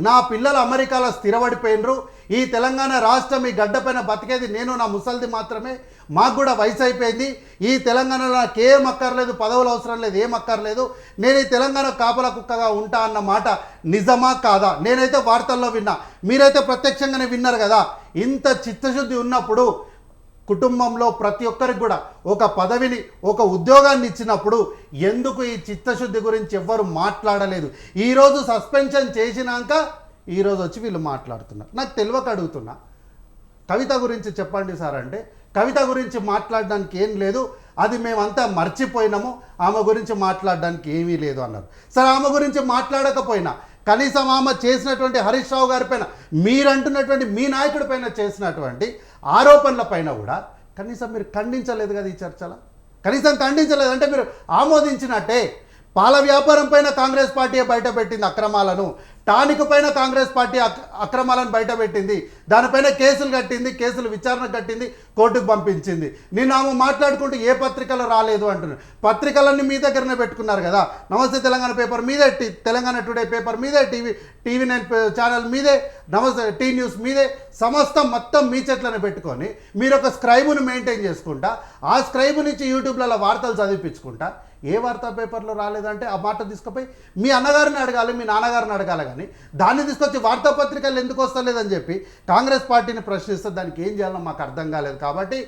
Speaker 5: నా పిల్లలు అమెరికాలో స్థిరపడిపోయినరు, ఈ తెలంగాణ రాష్ట్రం ఈ గడ్డపైన బతికేది నేను, నా ముసలిది మాత్రమే, మాకు కూడా వయసు అయిపోయింది, ఈ తెలంగాణలో నాకు ఏం అక్కర్లేదు, పదవులు అవసరం లేదు, ఏం అక్కర్లేదు, నేను ఈ తెలంగాణ కాపలా కుక్కగా ఉంటా అన్న మాట నిజమా కాదా? నేనైతే వార్తల్లో విన్నా, మీరైతే ప్రత్యక్షంగానే విన్నారు కదా. ఇంత చిత్తశుద్ధి ఉన్నప్పుడు కుటుంబంలో ప్రతి ఒక్కరికి కూడా ఒక పదవిని, ఒక ఉద్యోగాన్ని ఇచ్చినప్పుడు ఎందుకు ఈ చిత్తశుద్ధి గురించి ఎవ్వరు మాట్లాడలేదు? ఈరోజు సస్పెన్షన్ చేసినాక ఈరోజు వచ్చి వీళ్ళు మాట్లాడుతున్నారు. నాకు తెలియక అడుగుతున్నా, కవిత గురించి చెప్పండి సార్ అంటే, కవిత గురించి మాట్లాడడానికి ఏం లేదు, అది మేమంతా మర్చిపోయినాము, ఆమె గురించి మాట్లాడడానికి ఏమీ లేదు అన్నారు. సరే, ఆమె గురించి మాట్లాడకపోయినా కనీసం ఆమె చేసినటువంటి హరీష్ రావు గారి పైన, మీరంటున్నటువంటి మీ నాయకుడి పైన చేసినటువంటి ఆరోపణల పైన కూడా కనీసం మీరు ఖండించలేదు కదా ఈ చర్చలో. కనీసం ఖండించలేదు అంటే మీరు ఆమోదించినట్టే. పాల వ్యాపారం పైన కాంగ్రెస్ పార్టీ బయటపెట్టింది అక్రమాలను, టానిక్ పైన కాంగ్రెస్ పార్టీ అక్రమాలను బయటపెట్టింది, దానిపైన కేసులు కట్టింది, కేసులు విచారణ కట్టింది, కోర్టుకు పంపించింది. నేను ఆమె మాట్లాడుకుంటూ ఏ పత్రికలు రాలేదు అంటున్నాను. పత్రికలన్నీ మీ దగ్గరనే పెట్టుకున్నారు కదా. నమస్తే తెలంగాణ పేపర్ మీదే, తెలంగాణ టుడే పేపర్ మీదే, టీవీ9 ఛానల్ మీదే, నమస్తే టీ న్యూస్ మీదే, సమస్తం మొత్తం మీ చేతులను పెట్టుకొని మీరు ఒక స్క్రైబును మెయింటైన్ చేసుకుంటా, ఆ స్క్రైబు నుంచి యూట్యూబ్లలో వార్తలు చదివించుకుంటా, ఏ వార్తా పేపర్లో రాలేదంటే ఆ మాట తీసుకుపోయి మీ అన్నగారిని అడగాలి, మీ నాన్నగారిని అడగాలి. కానీ దాన్ని తీసుకొచ్చి వార్తాపత్రికలు ఎందుకు వస్తలేదని చెప్పి కాంగ్రెస్ పార్టీని ప్రశ్నిస్తే దానికి ఏం చేయాలో మాకు అర్థం కాలేదు. కాబట్టి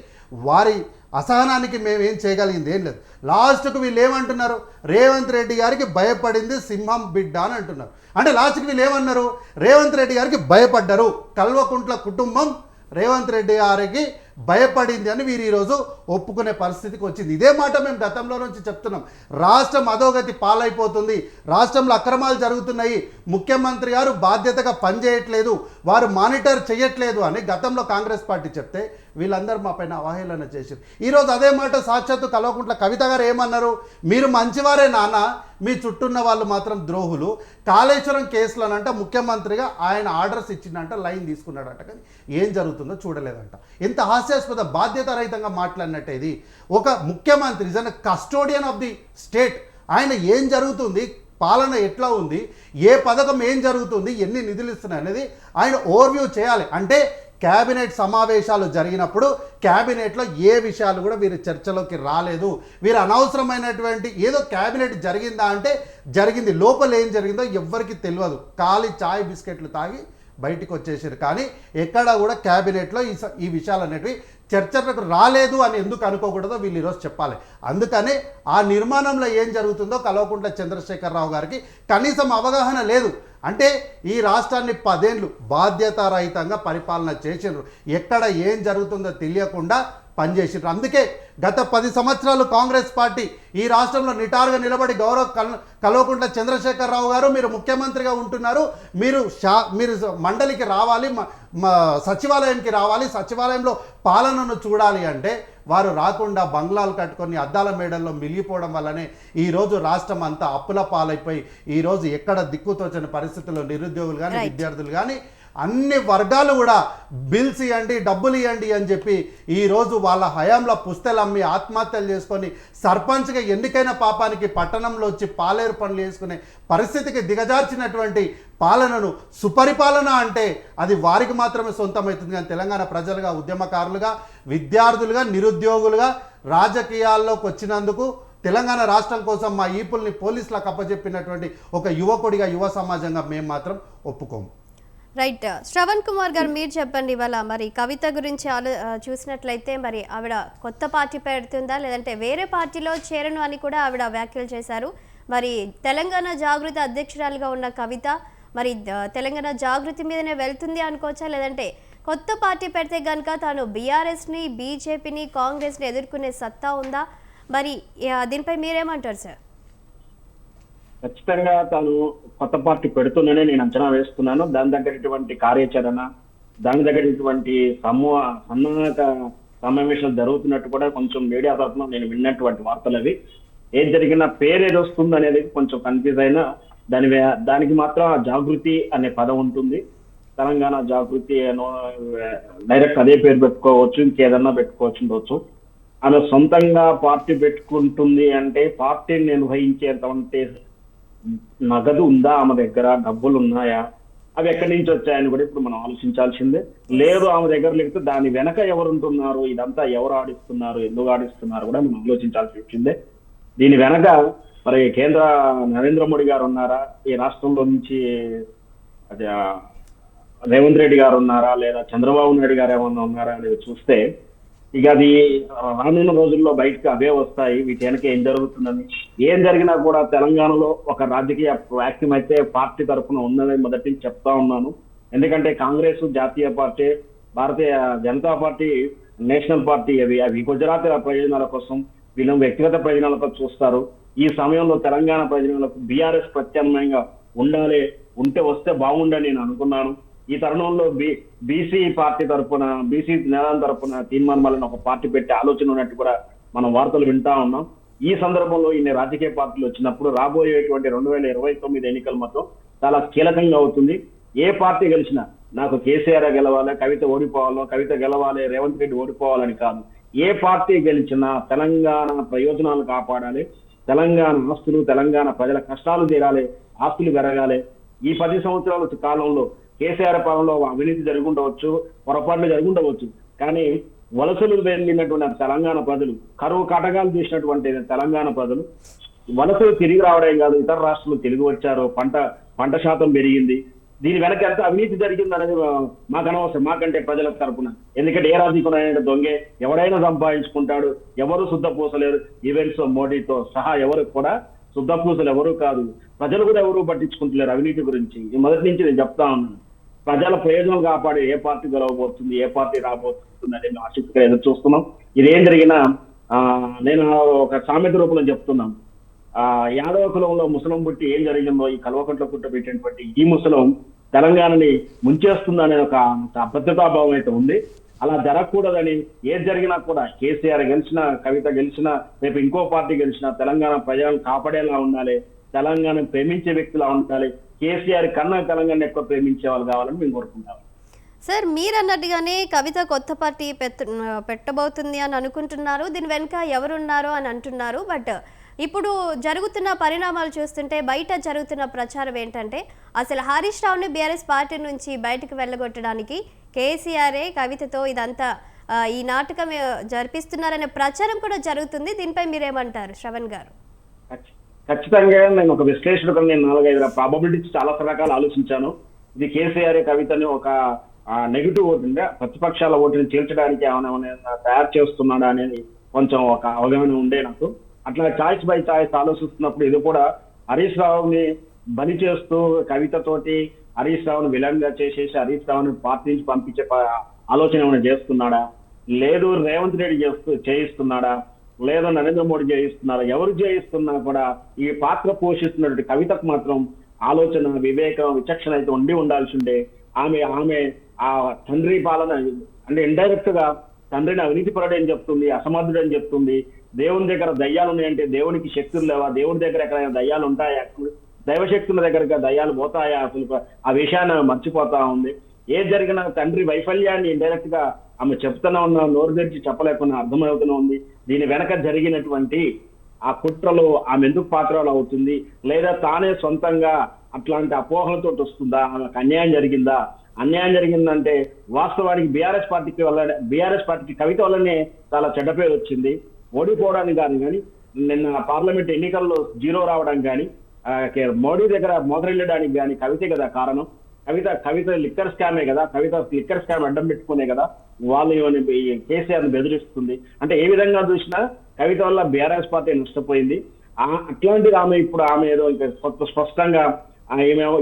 Speaker 5: వారి అసహనానికి మేము ఏం చేయగలిగింది ఏం లేదు. లాస్ట్కు వీళ్ళు ఏమంటున్నారు, రేవంత్ రెడ్డి గారికి భయపడింది సింహం బిడ్డ అని అంటున్నారు. అంటే లాస్ట్కి వీళ్ళు ఏమన్నారు, రేవంత్ రెడ్డి గారికి భయపడ్డారు. కల్వకుంట్ల కుటుంబం రేవంత్ రెడ్డి గారికి భయపడింది అని వీరు ఈరోజు ఒప్పుకునే పరిస్థితికి వచ్చింది. ఇదే మాట మేము గతంలో నుంచి చెప్తున్నాం. రాష్ట్రం అధోగతి పాలైపోతుంది, రాష్ట్రంలో అక్రమాలు జరుగుతున్నాయి, ముఖ్యమంత్రి గారు బాధ్యతగా పనిచేయట్లేదు, వారు మానిటర్ చేయట్లేదు అని గతంలో కాంగ్రెస్ పార్టీ చెప్తే వీళ్ళందరూ మా పైన అవహేళన చేశారు. ఈరోజు అదే మాట సాక్షాత్తు కల్వకుంట్ల కవిత గారు ఏమన్నారు, మీరు మంచివారే నాన్న, మీ చుట్టూన్న వాళ్ళు మాత్రం ద్రోహులు. కాళేశ్వరం కేసులోనంట ముఖ్యమంత్రిగా ఆయన ఆర్డర్స్ ఇచ్చిందంట, లైన్ తీసుకున్నాడంట, కానీ ఏం జరుగుతుందో చూడలేదంట. ఇంత హాస్యాస్పద బాధ్యత రహితంగా మాట్లాడినట్టే ఇది. ఒక ముఖ్యమంత్రి is an custodian of the state, ఆయన ఏం జరుగుతుంది, పాలన ఎట్లా ఉంది, ఏ పథకం ఏం జరుగుతుంది, ఎన్ని నిధులు ఇస్తున్నాయి అనేది ఆయన ఓవర్వ్యూ చేయాలి. అంటే క్యాబినెట్ సమావేశాలు జరిగినప్పుడు క్యాబినెట్లో ఏ విషయాలు కూడా వీరు చర్చలోకి రాలేదు. వీరు అనవసరమైనటువంటి ఏదో క్యాబినెట్ జరిగిందా అంటే జరిగింది, లోపల ఏం జరిగిందో ఎవ్వరికి తెలియదు, ఖాళీ చాయ్ బిస్కెట్లు తాగి బయటికి వచ్చేసారు. కానీ ఎక్కడా కూడా క్యాబినెట్లో ఈ విషయాలు అనేటివి చర్చలకు రాలేదు అని ఎందుకు అనుకోకూడదో వీళ్ళు ఈరోజు చెప్పాలి. అందుకనే ఆ నిర్మాణంలో ఏం జరుగుతుందో కల్వకుంట్ల చంద్రశేఖరరావు గారికి కనీసం అవగాహన లేదు. అంటే ఈ రాష్ట్రాన్ని 10 ఏళ్ళు బాధ్యతారహితంగా పరిపాలన చేసిండ్రు, ఎక్కడ ఏం జరుగుతుందో తెలియకుండా పనిచేసిండ్రు. అందుకే గత 10 సంవత్సరాలు కాంగ్రెస్ పార్టీ ఈ రాష్ట్రంలో నిటారుగా నిలబడి కల్వకుంట్ల చంద్రశేఖరరావు గారు మీరు ముఖ్యమంత్రిగా ఉంటున్నారు, మీరు మండలికి రావాలి, సచివాలయానికి రావాలి, సచివాలయంలో పాలనను చూడాలి అంటే వారు రాకుండా బంగ్లాలు కట్టుకొని అద్దాల మేడల్లో మిగిలిపోవడం వల్లనే ఈరోజు రాష్ట్రం అంతా అప్పుల పాలైపోయి ఈరోజు ఎక్కడ దిక్కుతోచని పరిస్థితుల్లో నిరుద్యోగులు కానీ విద్యార్థులు కానీ అన్ని వర్గాలు కూడా బిల్స్ ఇవ్వండి, డబ్బులు ఇవ్వండి అని చెప్పి ఈరోజు వాళ్ళ హయాంలో పుస్తలు అమ్మి ఆత్మహత్యలు చేసుకొని సర్పంచ్గా ఎన్నికైన పాపానికి పట్టణంలో వచ్చి పాలేరు పనులు చేసుకునే పరిస్థితికి దిగజార్చినటువంటి పాలనను సుపరిపాలన అంటే అది వారికి మాత్రమే సొంతమవుతుంది. కానీ తెలంగాణ ప్రజలుగా, ఉద్యమకారులుగా, విద్యార్థులుగా, నిరుద్యోగులుగా రాజకీయాల్లోకి వచ్చినందుకు తెలంగాణ రాష్ట్రం కోసం మా ఈపుల్ని పోలీసులకు అప్పచెప్పినటువంటి ఒక యువకుడిగా, యువ సమాజంగా మేము మాత్రం ఒప్పుకోము.
Speaker 1: రైట్. శ్రవణ్ కుమార్ గారు మీరు చెప్పండి, ఇవాళ మరి కవిత గురించి చూసినట్లయితే మరి ఆవిడ కొత్త పార్టీ పెడుతుందా లేదంటే వేరే పార్టీలో చేరను అని కూడా ఆవిడ వ్యాఖ్యలు చేశారు. మరి తెలంగాణ జాగృతి అధ్యక్షురాలుగా ఉన్న కవిత మరి తెలంగాణ జాగృతి మీదనే వెళ్తుంది అనుకోవచ్చా, లేదంటే కొత్త పార్టీ పెడితే కనుక తాను బీఆర్ఎస్ని, బీజేపీని, కాంగ్రెస్ని ఎదుర్కొనే సత్తా ఉందా? మరి దీనిపై మీరేమంటారు సార్?
Speaker 2: ఖచ్చితంగా తాను కొత్త పార్టీ పెడుతుందనే నేను అంచనా వేస్తున్నాను. దాని దగ్గరటువంటి కార్యాచరణ, దాని దగ్గరటువంటి సన్నాహక సమావేశాలు జరుగుతున్నట్టు కూడా కొంచెం మీడియా తరఫున నేను విన్నటువంటి వార్తలు అవి. ఏం జరిగినా పేరు ఏది వస్తుంది అనేది కొంచెం కన్ఫ్యూజ్ అయినా దానికి మాత్రం జాగృతి అనే పదం ఉంటుంది. తెలంగాణ జాగృతి డైరెక్ట్ అదే పేరు పెట్టుకోవచ్చు, ఇంకేదన్నా పెట్టుకోవచ్చు. ఆమె సొంతంగా పార్టీ పెట్టుకుంటుంది అంటే పార్టీని నిర్వహించేటువంటి నగదు ఉందా ఆమె దగ్గర, డబ్బులు ఉన్నాయా, అవి ఎక్కడి నుంచి వచ్చాయని కూడా ఇప్పుడు మనం ఆలోచించాల్సిందే. లేదు ఆమె దగ్గర లేకపోతే దాని వెనక ఎవరు ఉంటున్నారు, ఇదంతా ఎవరు ఆడిస్తున్నారు, ఎందుకు ఆడిస్తున్నారు కూడా మనం ఆలోచించాల్సి వచ్చిందే. దీని వెనక మరి కేంద్ర నరేంద్ర మోడీ గారు ఉన్నారా, ఈ రాష్ట్రంలో నుంచి అది రేవంత్ రెడ్డి గారు ఉన్నారా, లేదా చంద్రబాబు నాయుడు గారు ఏమన్నా ఉన్నారా అనేది చూస్తే ఇక అది రానున్న రోజుల్లో బయటకు అవే వస్తాయి. వీటి వెనక ఏం జరుగుతుందని, ఏం జరిగినా కూడా తెలంగాణలో ఒక రాజకీయ వ్యాక్సిమ్ అయితే పార్టీ తరఫున ఉన్నది మొదటి నుంచి చెప్తా ఉన్నాను. ఎందుకంటే కాంగ్రెస్ జాతీయ party, Bharatiya Janata party national party, అవి గుజరాత్ ప్రయోజనాల కోసం, వీళ్ళు వ్యక్తిగత ప్రయోజనాల కోసం చూస్తారు. ఈ సమయంలో తెలంగాణ ప్రయోజనాలకు బీఆర్ఎస్ ప్రత్యామ్నాయంగా ఉంటే వస్తే బాగుండని నేను అనుకున్నాను. ఈ తరుణంలో బీసీ పార్టీ తరఫున, బీసీ నేతల తరఫున తీర్మానం ఒక పార్టీ పెట్టే ఆలోచన ఉన్నట్టు కూడా మనం వార్తలు వింటా ఉన్నాం. ఈ సందర్భంలో ఇన్ని రాజకీయ పార్టీలు వచ్చినప్పుడు రాబోయేటువంటి 2029 ఎన్నికలు మాత్రం చాలా కీలకంగా అవుతుంది. ఏ పార్టీ గెలిచినా నాకు కేసీఆర్ గెలవాలి, కవిత ఓడిపోవాలో, కవిత గెలవాలి, రేవంత్ రెడ్డి ఓడిపోవాలని కాదు. ఏ పార్టీ గెలిచినా తెలంగాణ ప్రయోజనాలు కాపాడాలి, తెలంగాణ ఆస్తులు, తెలంగాణ ప్రజల కష్టాలు తీరాలి, ఆస్తులు పెరగాలి. ఈ 10 సంవత్సరాల కాలంలో కేసీఆర్ పాలనలో అవినీతి జరుగుండవచ్చు, పొరపాట్లు జరుగుండవచ్చు, కానీ వలసలు వెళ్ళినటువంటి తెలంగాణ ప్రజలు, కరువు కటకాలు చేసినటువంటి తెలంగాణ ప్రజలు వలసలు తిరిగి రావడం కాదు, ఇతర రాష్ట్రాలు తిరిగి వచ్చారు, పంట శాతం పెరిగింది. దీని వెనక ఎంత అవినీతి జరిగింది అనేది మాకు అనవసరం, మాకంటే ప్రజల తరపున. ఎందుకంటే ఏ రాజకీయ దొంగే ఎవడైనా సంపాదించుకుంటాడు, ఎవరు శుద్ధపూసలేరు. ఈవెంట్స్ మోడీతో సహా ఎవరు కూడా శుద్ధపూసలు ఎవరు కాదు, ప్రజలు కూడా ఎవరు పట్టించుకుంటలేరు అవినీతి గురించి. మొదటి నుంచి నేను చెప్తా ఉన్నాను. ప్రజల ప్రయోజనాలు కాపాడి ఏ పార్టీ గెలవబోతుంది, ఏ పార్టీ రాబోతుంది అనేది మేము ఆసక్తిగా ఎదురు చూస్తున్నాం. ఇదేం జరిగినా నేను ఒక సామెత రూపంలో చెప్తున్నాను. యాదవ కులంలో ముసలం పుట్టి ఏం జరిగిందో ఈ కల్వకుంట్ల పుట్టబెట్టినటువంటి ఈ ముసలం తెలంగాణని ముంచేస్తుందనే ఒక అభద్రతాభావం అయితే ఉంది. అలా జరగకూడదని ఏది జరిగినా కూడా కేసీఆర్ గెలిచినా, కవిత గెలిచినా, రేపు ఇంకో పార్టీ గెలిచినా తెలంగాణ ప్రజలను కాపాడేలా ఉండాలి, తెలంగాణ ప్రేమించే వ్యక్తులా ఉండాలి. కేసీఆర్ కన్నా తెలంగాణ ఎక్కువ ప్రేమించే వాళ్ళు కావాలని మేము కోరుకుంటాం.
Speaker 1: సార్, మీరు అన్నట్టుగానే కవిత కొత్త పార్టీ పెట్టబోతుంది అని అనుకుంటున్నారు. దీని వెనుక ఎవరున్నారో అని అంటున్నారు. బట్ ఇప్పుడు జరుగుతున్న పరిణామాలు చూస్తుంటే బయట జరుగుతున్న ప్రచారం ఏంటంటే అసలు హరీష్ రావుని బీఆర్ఎస్ పార్టీ నుంచి బయటకు వెళ్ళగొట్టడానికి కేసీఆరే కవితతో ఇదంతా ఈ నాటకం జరిపిస్తున్నారనే ప్రచారం కూడా జరుగుతుంది. దీనిపై మీరేమంటారు శ్రవణ్ గారు?
Speaker 2: ఖచ్చితంగా నేను ఒక విశ్లేషకుడు, నేను 4-5 ప్రాబబిలిటీస్ చాలా రకాలు ఆలోచించాను. ఇది కేసీఆర్ కవితని ఒక నెగిటివ్ ఓటు, ప్రతిపక్షాల ఓటుని చీల్చడానికి ఏమైనా తయారు చేస్తున్నాడా అనేది కొంచెం ఒక అవగాహన ఉండే నాకు. అట్లా చాయిస్ బై చాయిస్ ఆలోచిస్తున్నప్పుడు ఇది కూడా హరీష్ రావుని బలి చేస్తూ కవితతోటి హరీష్ రావుని విలన్ గా చేసేసి హరీష్ రావుని పార్టీ నుంచి పంపించే ఆలోచన ఏమైనా చేస్తున్నాడా, లేదు రేవంత్ రెడ్డి చేయిస్తున్నాడా, లేదా నరేంద్ర మోడీ చేయిస్తున్నారా, ఎవరు చేయిస్తున్నా కూడా ఈ పాత్ర పోషిస్తున్నటువంటి కవితకు మాత్రం ఆలోచన, వివేకం, విచక్షణ అయితే ఉండాల్సి ఉండే. ఆమె ఆ తండ్రి పాలన అంటే ఇండైరెక్ట్ గా తండ్రిని అవినీతిపరుడు అని చెప్తుంది, అసమర్థుడు అని చెప్తుంది. దేవుని దగ్గర దయ్యాలు ఉన్నాయంటే దేవునికి శక్తులు లేవా, దేవుని దగ్గర ఎక్కడైనా దయ్యాలు ఉంటాయా, దైవశక్తుల దగ్గర దయ్యాలు పోతాయా, అసలు ఆ విషయాన్ని మర్చిపోతా ఉంది. ఏది జరిగినా తండ్రి వైఫల్యాన్ని ఇండైరెక్ట్ గా ఆమె చెప్తూనే ఉన్నా, నోరు తెరిచి చెప్పలేకుండా అర్థమవుతూనే ఉంది. దీని వెనక జరిగినటువంటి ఆ కుట్రలో ఆమె ఎందుకు పాత్రలు అవుతుంది, లేదా తానే సొంతంగా అట్లాంటి అపోహలతో వస్తుందా, ఆమెకు అన్యాయం జరిగిందా? అన్యాయం జరిగిందంటే వాస్తవానికి బీఆర్ఎస్ పార్టీకి కవిత వల్లనే చాలా చెడ్డ పేరు వచ్చింది. ఓడిపోవడానికి కానీ నిన్న పార్లమెంట్ ఎన్నికల్లో 0 రావడం కానీ, మోడీ దగ్గర మొదలెళ్ళడానికి కానీ కవితే కదా కారణం. కవిత లిక్కర్ స్కామే కదా, కవిత లిక్కర్ స్కామ్ అడ్డం పెట్టుకునే కదా వాళ్ళు కేసీఆర్ ని బెదిరిస్తుంది. అంటే ఏ విధంగా చూసినా కవిత వల్ల బీఆర్ఎస్ పార్టీ నష్టపోయింది. అట్లాంటిది ఆమె ఏదో కొత్త స్పష్టంగా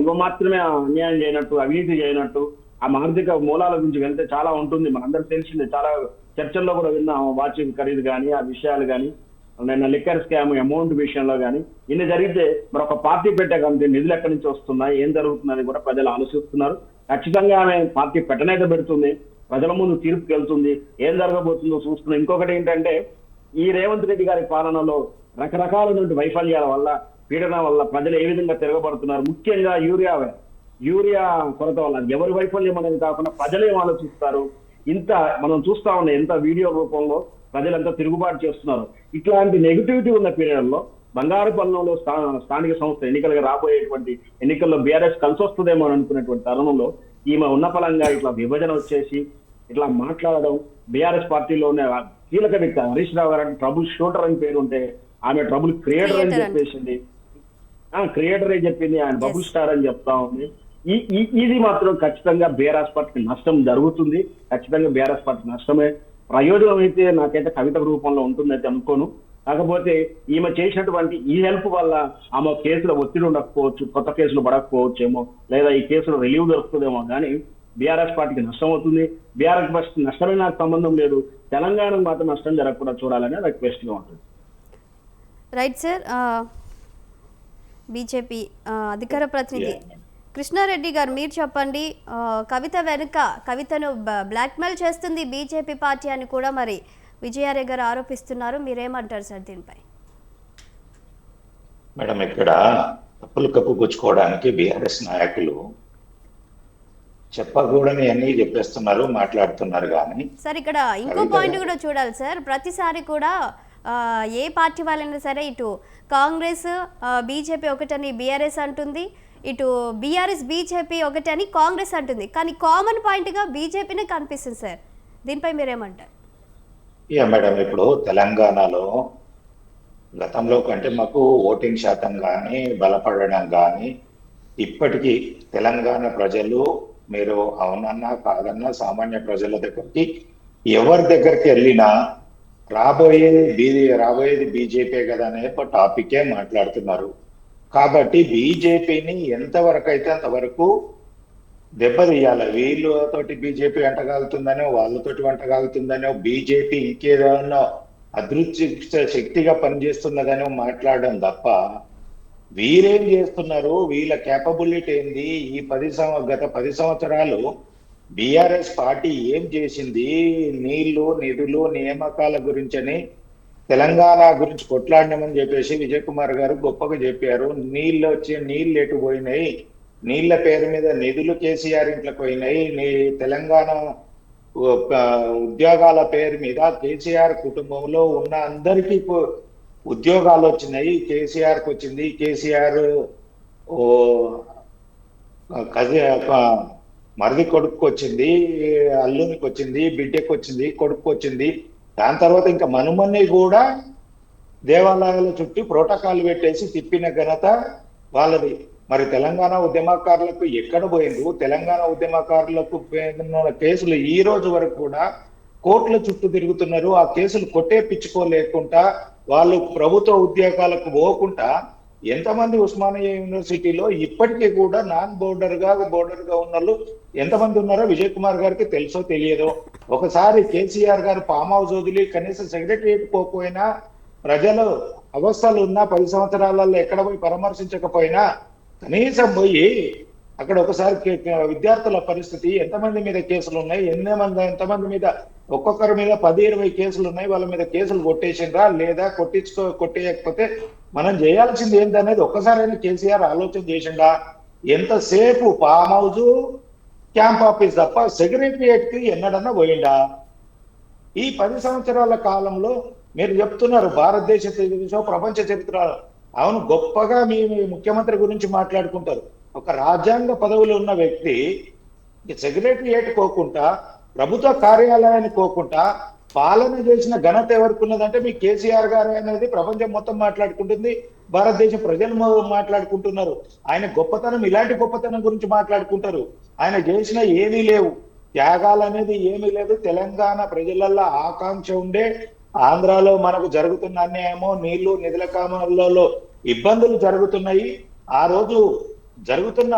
Speaker 2: ఇవ మాత్రమే అన్యాయం చేయనట్టు, అవినీతి చేయనట్టు, ఆర్థిక మూలాల గురించి వెళ్తే చాలా ఉంటుంది. మనందరికి తెలిసింది, చాలా చర్చల్లో కూడా విన్నాం. వాచ్ ఖరీదు కానీ ఆ విషయాలు కానీ, నిన్న లిక్కర్ స్కామ్ అమౌంట్ విషయంలో కానీ ఇన్ని జరిగితే మరొక పార్టీ పెట్టే కంటే నిధులు ఎక్కడి నుంచి వస్తున్నాయి, ఏం జరుగుతుందని కూడా ప్రజలు ఆలోచిస్తున్నారు. ఖచ్చితంగా ఆమె పార్టీ పెట్టనైతే పెడుతుంది, ప్రజల ముందు తీర్పుకి వెళ్తుంది, ఏం జరగబోతుందో చూస్తున్నాం. ఇంకొకటి ఏంటంటే ఈ రేవంత్ రెడ్డి గారి పాలనలో రకరకాలైన వైఫల్యాల వల్ల, పీడన వల్ల ప్రజలు ఏ విధంగా తిరగబడుతున్నారు. ముఖ్యంగా యూరియా కొరత వల్ల ఎవరి వైఫల్యం అనేది కాకుండా ప్రజలేం ఆలోచిస్తారు. ఇంత మనం చూస్తా ఉన్నాం, ఎంత వీడియో రూపంలో ప్రజలంతా తిరుగుబాటు చేస్తున్నారు. ఇట్లాంటి నెగిటివిటీ ఉన్న పీరియడ్ లో బంగారుపల్లంలో స్థానిక సంస్థ ఎన్నికలుగా రాబోయేటువంటి ఎన్నికల్లో బీఆర్ఎస్ కలిసి వస్తుందేమో అని అనుకునేటువంటి తరుణంలో ఈమె ఉన్న ఫలంగా ఇట్లా విభజన వచ్చేసి ఇట్లా మాట్లాడడం, బీఆర్ఎస్ పార్టీలోనే కీలక వ్యక్తి హరీష్ రావు గారు అంటే ట్రబుల్ షూటర్ అని పేరు ఉంటే ఆమె ట్రబుల్ క్రియేటర్ అని చెప్పేసింది. క్రియేటర్ అని చెప్పింది, ఆయన బబుల్ స్టార్ అని చెప్తా ఉంది. ఇది మాత్రం ఖచ్చితంగా బీఆర్ఎస్ పార్టీకి నష్టం జరుగుతుంది. ఖచ్చితంగా బీఆర్ఎస్ పార్టీ నష్టమే. ప్రయోజనం అయితే నాకైతే కవిత రూపంలో ఉంటుందైతే అనుకోను. కాకపోతే ఈమె చేసినటువంటి ఈ హెల్ప్ వల్ల ఆమె కేసులో ఒత్తిడి ఉండకపోవచ్చు, కొత్త కేసులు పడకపోవచ్చేమో, లేదా ఈ కేసులో రిలీవ్ దొరుకుతుందేమో, కానీ బీఆర్ఎస్ పార్టీకి నష్టం అవుతుంది. బీఆర్ఎస్ పార్టీ నష్టమే నాకు సంబంధం లేదు, తెలంగాణకు మాత్రం నష్టం జరగకుండా చూడాలని రిక్వెస్ట్ గా ఉంటుంది.
Speaker 1: Right sir. బీజేపీ అధికార ప్రతినిధి కృష్ణారెడ్డి గారు, మీరు చెప్పండి. కవిత వెనుక కవితను బ్లాక్మెయిల్ చేస్తుంది బీజేపీ పార్టీ అని కూడా మరి విజయారెడ్డి గారు ఆరోపిస్తున్నారు. మీరేమంటారు సార్ దీనిపై?
Speaker 3: మేడం, ఇక్కడ తప్పులు కప్పుపుచ్చుకోవడానికి బీఆర్ఎస్ నాయకులు చెప్పకూడని అన్ని చెప్పేస్తున్నారు, మాట్లాడుతున్నారు. కానీ
Speaker 1: సార్ ఇక్కడ ఇంకో పాయింట్ కూడా చూడాలి సార్. ప్రతిసారి కూడా ఏ పార్టీ వాళ్ళైనా సరే ఇటు కాంగ్రెస్ బీజేపీ ఒకటని బీఆర్ఎస్ అంటుంది, ఇటు బీఆర్ఎస్ బీజేపీ ఒకటని కాంగ్రెస్ అంటుంది. కానీ కామన్ పాయింట్గా బీజేపీనే కనిపిస్తుంది సార్. దీనిపై మీరేమంటారు?
Speaker 3: మేడం, ఇప్పుడు తెలంగాణలో గతంలో కంటే మాకు ఓటింగ్ శాతం కానీ బలపడడం కానీ ఇప్పటికీ తెలంగాణ ప్రజలు, మీరు అవునన్నా కాదన్నా సామాన్య ప్రజల దగ్గరికి ఎవరి దగ్గరికి వెళ్ళినా రాబోయేది బీజేపీ కదా అనే టాపికే మాట్లాడుతున్నారు. కాబట్టి బీజేపీని ఎంతవరకు అయితే అంతవరకు దెబ్బతీయాలి. వీళ్ళతోటి బీజేపీ అంటగాలుతుందనో వాళ్ళతోటి వంటగాలుతుందనో బీజేపీ ఇంకేదన్నా అదృశ్య శక్తిగా పనిచేస్తున్నదనో మాట్లాడడం తప్ప వీరేం చేస్తున్నారు, వీళ్ళ కేపబిలిటీ ఏంది, ఈ గత 10 సంవత్సరాలు బీఆర్ఎస్ పార్టీ ఏం చేసింది, నీళ్లు నిధులు నియామకాల గురించని తెలంగాణ గురించి కొట్లాడినామని చెప్పేసి విజయ్ కుమార్ గారు గొప్పగా చెప్పారు. నీళ్ళు ఎటు పోయినాయి, నీళ్ల పేరు మీద నిధులు కేసీఆర్ ఇంట్లోకి పోయినాయి, తెలంగాణ ఉద్యోగాల పేరు మీద కేసీఆర్ కుటుంబంలో ఉన్న అందరికీ ఉద్యోగాలు వచ్చినాయి, కేసీఆర్కి వచ్చింది, కేసీఆర్ ఓ మరిది కొడుకు వచ్చింది, అల్లునికి వచ్చింది, బిడ్డకి వచ్చింది, కొడుకు వచ్చింది. దాని తర్వాత ఇంకా మనుమన్ని కూడా దేవాలయాల చుట్టూ ప్రోటోకాల్ పెట్టేసి తిప్పిన ఘనత వాళ్ళది. మరి తెలంగాణ ఉద్యమకారులకు ఎక్కడ పోయిండ్రు? తెలంగాణ ఉద్యమకారులకు కేసులు ఈ రోజు వరకు కూడా కోర్టుల చుట్టూ తిరుగుతున్నారు. ఆ కేసులు కొట్టేపించుకోలేకుండా వాళ్ళు ప్రభుత్వ ఉద్యోగాలకు పోకుండా ఎంతమంది ఉస్మానియా యూనివర్సిటీలో ఇప్పటికీ కూడా నాన్ బోర్డర్ గా ఉన్న వాళ్ళు ఎంతమంది ఉన్నారో విజయ్ కుమార్ గారికి తెలుసో తెలియదో. ఒకసారి కేసీఆర్ గారు ఫామ్ హౌస్ వదిలి కనీసం సెక్రటరియట్ పోకపోయినా, ప్రజలు అవస్థలు ఉన్నా 10 సంవత్సరాలలో ఎక్కడ పోయి పరామర్శించకపోయినా కనీసం పోయి అక్కడ ఒకసారి విద్యార్థుల పరిస్థితి, ఎంతమంది మీద కేసులు ఉన్నాయి, ఎంతమంది మీద, ఒక్కొక్కరి మీద 10-20 కేసులు ఉన్నాయి, వాళ్ళ మీద కేసులు కొట్టేసిండ్రా లేదా కొట్టేయకపోతే మనం చేయాల్సింది ఏంటనేది ఒక్కసారైనా కేసీఆర్ ఆలోచన చేసిండా? ఎంతసేపు ఫామ్ హౌస్ క్యాంప్ ఆఫీస్ తప్ప సెక్రటరియట్ కి ఎన్నడన్నా పోయిండా? ఈ 10 సంవత్సరాల కాలంలో మీరు చెప్తున్నారు భారతదేశ చరిత్ర, ప్రపంచ చరిత్ర. అవును, గొప్పగా మీ ముఖ్యమంత్రి గురించి మాట్లాడుకుంటారు. ఒక రాజ్యాంగ పదవులు ఉన్న వ్యక్తి సెక్రటరియట్ కోకుండా, ప్రభుత్వ కార్యాలయాన్ని కోకుండా పాలన చేసిన ఘనత ఎవరికి ఉన్నదంటే మీ కేసీఆర్ గారు అనేది ప్రపంచం మొత్తం మాట్లాడుకుంటుంది, భారతదేశం ప్రజలు మాట్లాడుకుంటున్నారు. ఆయన గొప్పతనం, ఇలాంటి గొప్పతనం గురించి మాట్లాడుకుంటారు. ఆయన చేసిన ఏమీ లేవు, త్యాగాలు అనేది ఏమీ లేదు. తెలంగాణ ప్రజలల్లో ఆకాంక్ష ఉండే, ఆంధ్రాలో మనకు జరుగుతున్న అన్యాయమో, నీళ్లు నిధుల కామాలలో ఇబ్బందులు జరుగుతున్నాయి. ఆ రోజు జరుగుతున్న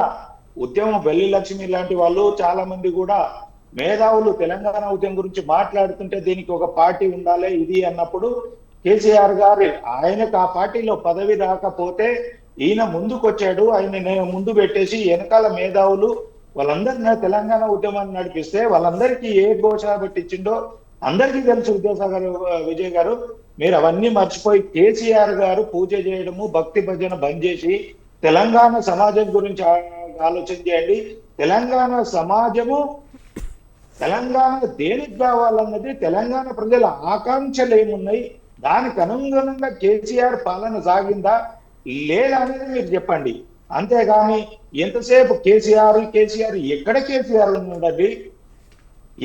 Speaker 3: ఉద్యమం వెల్లి లక్ష్మి లాంటి వాళ్ళు చాలా మంది కూడా మేధావులు తెలంగాణ ఉద్యమం గురించి మాట్లాడుతుంటే దీనికి ఒక పార్టీ ఉండాలి ఇది అన్నప్పుడు కేసీఆర్ గారు ఆయనకు ఆ పార్టీలో పదవి రాకపోతే ఈయన ముందుకు వచ్చాడు. ఆయన ముందు పెట్టేసి వెనకాల మేధావులు వాళ్ళందరినీ తెలంగాణ ఉద్యమాన్ని నడిపిస్తే వాళ్ళందరికీ ఏ ఘోష పెట్టించిండో అందరికీ తెలుసు. విజయ్ గారు మీరు అవన్నీ మర్చిపోయి కేసీఆర్ గారు పూజ చేయడము, భక్తి భజన బంద్ చేసి తెలంగాణ సమాజం గురించి ఆలోచన చేయండి. తెలంగాణ సమాజము, తెలంగాణ దేనికి కావాలన్నది, తెలంగాణ ప్రజల ఆకాంక్షలు ఏమున్నాయి, దానికి అనుగుణంగా కేసీఆర్ పాలన సాగిందా లేదా అనేది మీరు చెప్పండి. అంతేగాని ఎంతసేపు కేసీఆర్ ఎక్కడ కేసీఆర్ ఉన్నాడండి?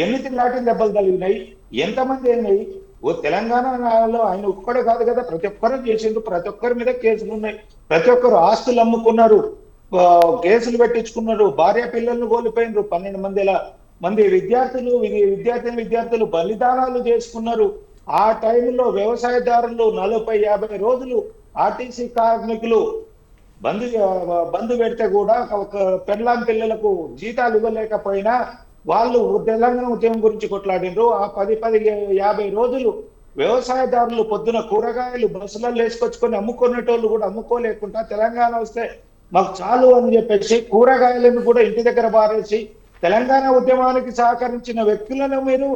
Speaker 3: ఎన్ని లాంటి దెబ్బలు తగిలినాయి, ఎంతమంది అయినాయి? ఓ తెలంగాణలో ఆయన ఒక్కడే కాదు కదా, ప్రతి ఒక్కరు చేసిండ్రు, ప్రతి ఒక్కరి మీద కేసులు ఉన్నాయి, ప్రతి ఒక్కరు ఆస్తులు అమ్ముకున్నారు, కేసులు పెట్టించుకున్నారు, భార్య పిల్లలను కోల్పోయినారు, 12 మంది విద్యార్థులు బలిదానాలు చేసుకున్నారు. ఆ టైంలో వ్యవసాయదారులు 40-50 రోజులు ఆర్టీసీ కార్మికులు బంధు పెడితే కూడా పెళ్ళాం పిల్లలకు జీతాలు ఇవ్వలేకపోయినా వాళ్ళు తెలంగాణ ఉద్యమం గురించి కొట్లాడినరు. ఆ 10-50 రోజులు వ్యవసాయదారులు పొద్దున కూరగాయలు బస్సులలో వేసుకొచ్చుకొని అమ్ముకునేటోళ్ళు కూడా అమ్ముకోలేకుండా తెలంగాణ వస్తే మాకు చాలు అని చెప్పేసి కూరగాయలను కూడా ఇంటి దగ్గర బారేసి తెలంగాణ ఉద్యమానికి సహకరించిన వ్యక్తులను మీరు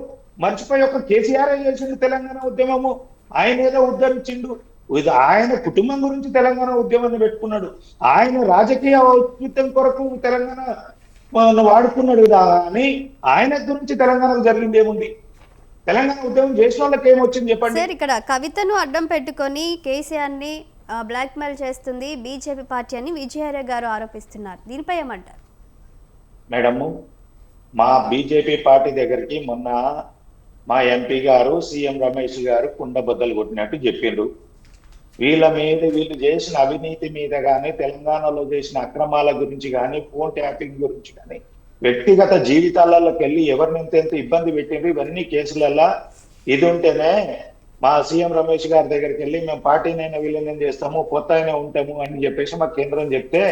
Speaker 3: మర్చిపోయి ఒక కేసీఆర్ చేసిండు తెలంగాణ ఉద్యమము. ఆయన ఏదో ఉద్ధరించిండు, ఇది ఆయన కుటుంబం గురించి తెలంగాణ ఉద్యమాన్ని పెట్టుకున్నాడు. ఆయన రాజకీయ ఔచిత్యం కొరకు తెలంగాణ వాడుకున్నాడు అని ఆయన గురించి తెలంగాణకు జరిగింది ఏముంది? తెలంగాణ ఉద్యమం చేసిన వాళ్ళకి ఏమొచ్చింది చెప్పండి.
Speaker 1: సార్, ఇక్కడ కవితను అడ్డం పెట్టుకొని కేసీఆర్ ని బ్లాక్ మెయిల్ చేస్తుంది బీజేపీ పార్టీ అని విజయార్య గారు ఆరోపిస్తున్నారు. దీనిపై ఏమంటారు?
Speaker 3: మేడము, మా బీజేపీ పార్టీ దగ్గరికి మొన్న మా ఎంపీ గారు సీఎం రమేష్ గారు కుండబద్దలు కొట్టినట్టు చెప్పిండ్రు. వీళ్ళు చేసిన అవినీతి మీద కానీ, తెలంగాణలో చేసిన అక్రమాల గురించి కానీ, ఫోన్ ట్యాపింగ్ గురించి కానీ, వ్యక్తిగత జీవితాలలోకి వెళ్ళి ఎవరిని ఎంత ఇబ్బంది పెట్టిండ్రు, ఇవన్నీ కేసులల్లా ఇది ఉంటేనే మా సీఎం రమేష్ గారి దగ్గరికి వెళ్ళి మేము పార్టీనైనా విలీనం చేస్తాము, కొత్త అయినా ఉంటాము అని చెప్పేసి మా కేంద్రం చెప్తే